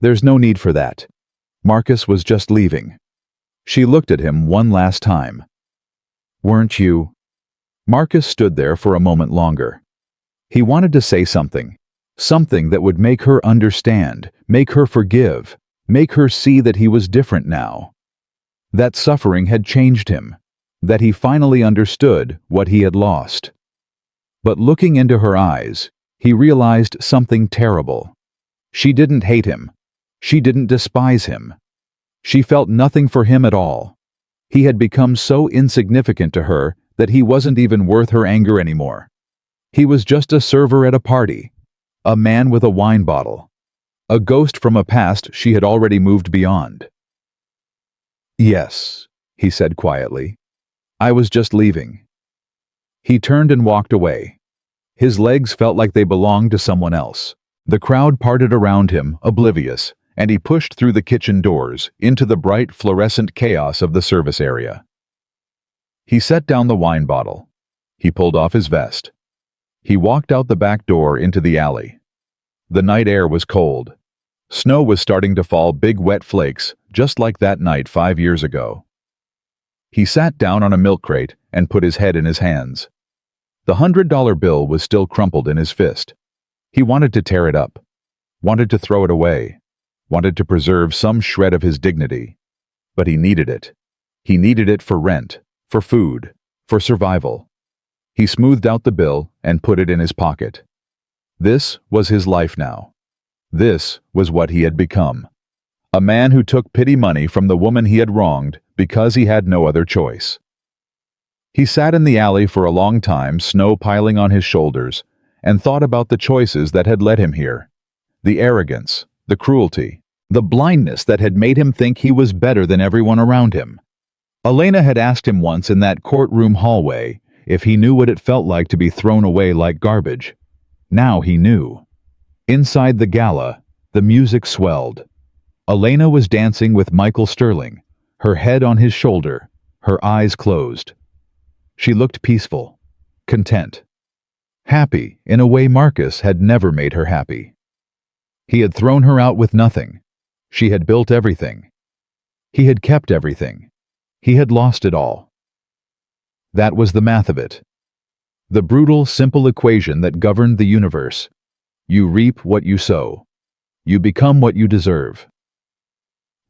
[SPEAKER 1] "There's no need for that. Marcus was just leaving." She looked at him one last time. "Weren't you—" Marcus stood there for a moment longer. He wanted to say something. Something that would make her understand, make her forgive, make her see that he was different now. That suffering had changed him, that he finally understood what he had lost. But looking into her eyes, he realized something terrible. She didn't hate him. She didn't despise him. She felt nothing for him at all. He had become so insignificant to her that he wasn't even worth her anger anymore. He was just a server at a party, a man with a wine bottle, a ghost from a past she had already moved beyond. "Yes," he said quietly. "I was just leaving." He turned and walked away. His legs felt like they belonged to someone else. The crowd parted around him, oblivious, and he pushed through the kitchen doors into the bright fluorescent chaos of the service area. He set down the wine bottle. He pulled off his vest. He walked out the back door into the alley. The night air was cold. Snow was starting to fall, big wet flakes, just like that night 5 years ago. He sat down on a milk crate and put his head in his hands. The $100 bill was still crumpled in his fist. He wanted to tear it up, wanted to throw it away, wanted to preserve some shred of his dignity. But he needed it. He needed it for rent, for food, for survival. He smoothed out the bill and put it in his pocket. This was his life now. This was what he had become. A man who took pity money from the woman he had wronged because he had no other choice. He sat in the alley for a long time, snow piling on his shoulders, and thought about the choices that had led him here. The arrogance, the cruelty, the blindness that had made him think he was better than everyone around him. Elena had asked him once in that courtroom hallway if he knew what it felt like to be thrown away like garbage. Now he knew. Inside the gala, the music swelled. Elena was dancing with Michael Sterling, her head on his shoulder, her eyes closed. She looked peaceful, content, happy in a way Marcus had never made her happy. He had thrown her out with nothing. She had built everything. He had kept everything. He had lost it all. That was the math of it. The brutal, simple equation that governed the universe. You reap what you sow. You become what you deserve.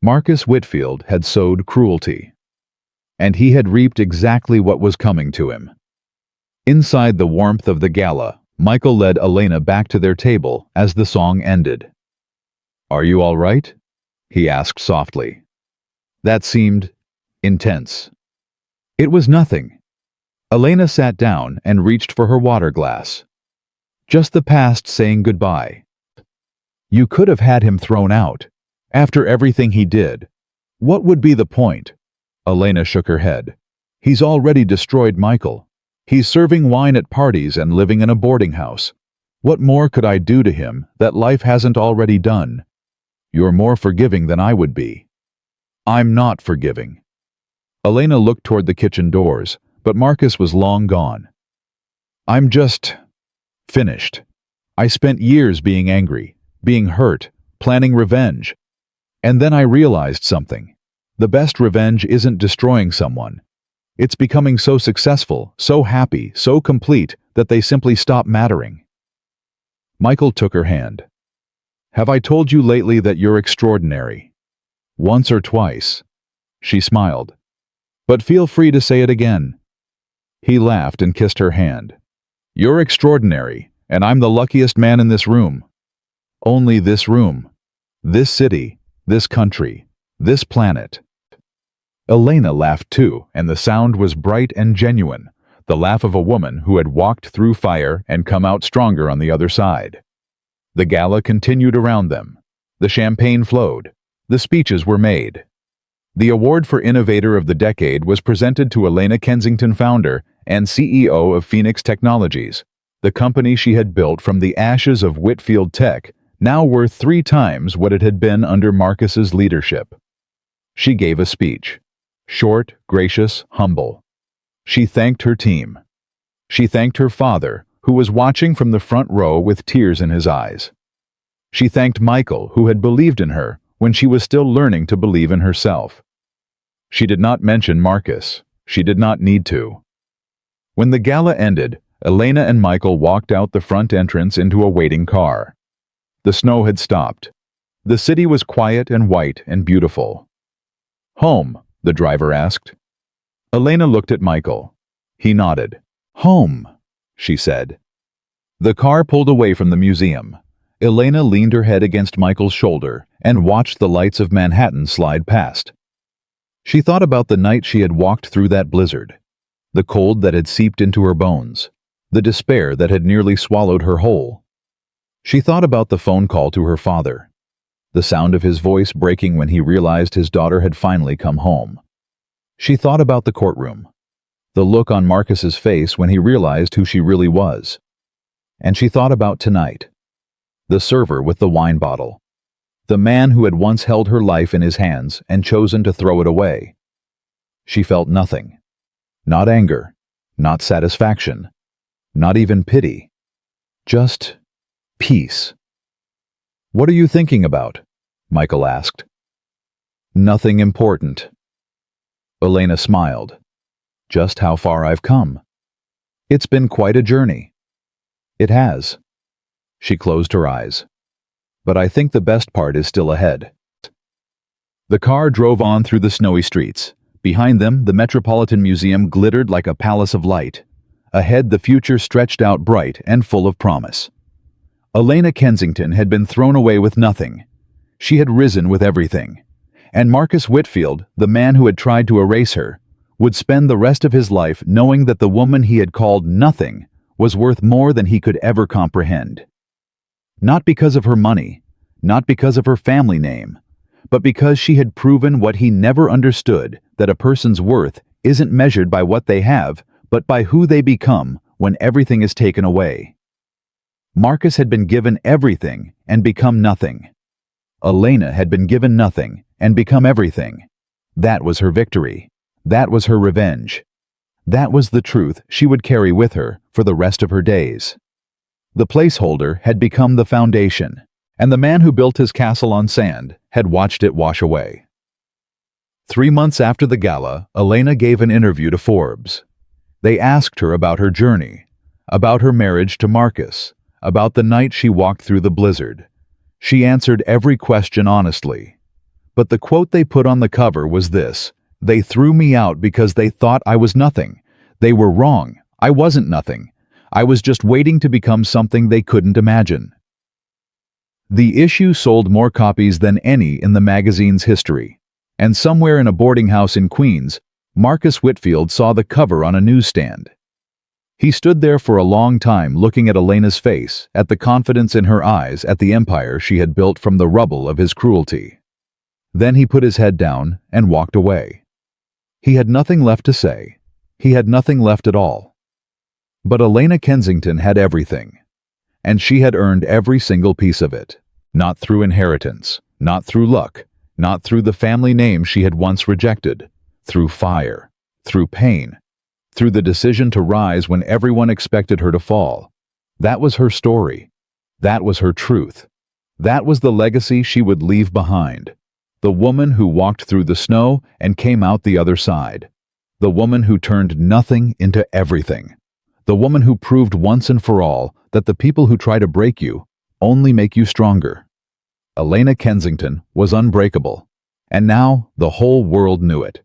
[SPEAKER 1] Marcus Whitfield had sowed cruelty, and he had reaped exactly what was coming to him. Inside the warmth of the gala, Michael led Elena back to their table as the song ended. "Are you all right?" he asked softly. That seemed intense. It was nothing. Elena sat down and reached for her water glass. Just the past saying goodbye. You could have had him thrown out. After everything he did, what would be the point? Elena shook her head. He's already destroyed Michael. He's serving wine at parties and living in a boarding house. What more could I do to him that life hasn't already done? You're more forgiving than I would be. I'm not forgiving. Elena looked toward the kitchen doors, but Marcus was long gone. I'm just finished. I spent years being angry, being hurt, planning revenge. And then I realized something. The best revenge isn't destroying someone. It's becoming so successful, so happy, so complete that they simply stop mattering. Michael took her hand. Have I told you lately that you're extraordinary? Once or twice. She smiled. But feel free to say it again. He laughed and kissed her hand. You're extraordinary, and I'm the luckiest man in this room. Only this room. This city. This country. This planet. Elena laughed too, and the sound was bright and genuine, the laugh of a woman who had walked through fire and come out stronger on the other side. The gala continued around them. The champagne flowed. The speeches were made. The award for Innovator of the Decade was presented to Elena Kensington, founder and CEO of Phoenix Technologies, the company she had built from the ashes of Whitfield Tech, now worth 3 times what it had been under Marcus's leadership. She gave a speech. Short, gracious, humble. She thanked her team. She thanked her father, who was watching from the front row with tears in his eyes. She thanked Michael, who had believed in her when she was still learning to believe in herself. She did not mention Marcus. She did not need to. When the gala ended, Elena and Michael walked out the front entrance into a waiting car. The snow had stopped. The city was quiet and white and beautiful. Home, the driver asked. Elena looked at Michael. He nodded. Home, she said. The car pulled away from the museum. Elena leaned her head against Michael's shoulder and watched the lights of Manhattan slide past. She thought about the night she had walked through that blizzard, the cold that had seeped into her bones, the despair that had nearly swallowed her whole. She thought about the phone call to her father, the sound of his voice breaking when he realized his daughter had finally come home. She thought about the courtroom, the look on Marcus's face when he realized who she really was. And she thought about tonight, the server with the wine bottle, the man who had once held her life in his hands and chosen to throw it away. She felt nothing. Not anger, not satisfaction, not even pity. Just peace. "What are you thinking about?" Michael asked. "Nothing important." Elena smiled. "Just how far I've come. It's been quite a journey." "It has." She closed her eyes. "But I think the best part is still ahead." The car drove on through the snowy streets. Behind them, the Metropolitan Museum glittered like a palace of light. Ahead, the future stretched out bright and full of promise. Elena Kensington had been thrown away with nothing. She had risen with everything. And Marcus Whitfield, the man who had tried to erase her, would spend the rest of his life knowing that the woman he had called nothing was worth more than he could ever comprehend. Not because of her money, not because of her family name, but because she had proven what he never understood, that a person's worth isn't measured by what they have, but by who they become when everything is taken away. Marcus had been given everything and become nothing. Elena had been given nothing and become everything. That was her victory. That was her revenge. That was the truth she would carry with her for the rest of her days. The placeholder had become the foundation, and the man who built his castle on sand had watched it wash away. 3 months after the gala, Elena gave an interview to Forbes. They asked her about her journey, about her marriage to Marcus, about the night she walked through the blizzard. She answered every question honestly. But the quote they put on the cover was this: "They threw me out because they thought I was nothing. They were wrong. I wasn't nothing. I was just waiting to become something they couldn't imagine." The issue sold more copies than any in the magazine's history. And somewhere in a boarding house in Queens, Marcus Whitfield saw the cover on a newsstand. He stood there for a long time looking at Elena's face, at the confidence in her eyes, at the empire she had built from the rubble of his cruelty. Then he put his head down and walked away. He had nothing left to say. He had nothing left at all. But Elena Kensington had everything. And she had earned every single piece of it. Not through inheritance, not through luck, not through the family name she had once rejected. Through fire, through pain, through the decision to rise when everyone expected her to fall. That was her story. That was her truth. That was the legacy she would leave behind. The woman who walked through the snow and came out the other side. The woman who turned nothing into everything. The woman who proved once and for all that the people who try to break you only make you stronger. Elena Kensington was unbreakable, and now the whole world knew it.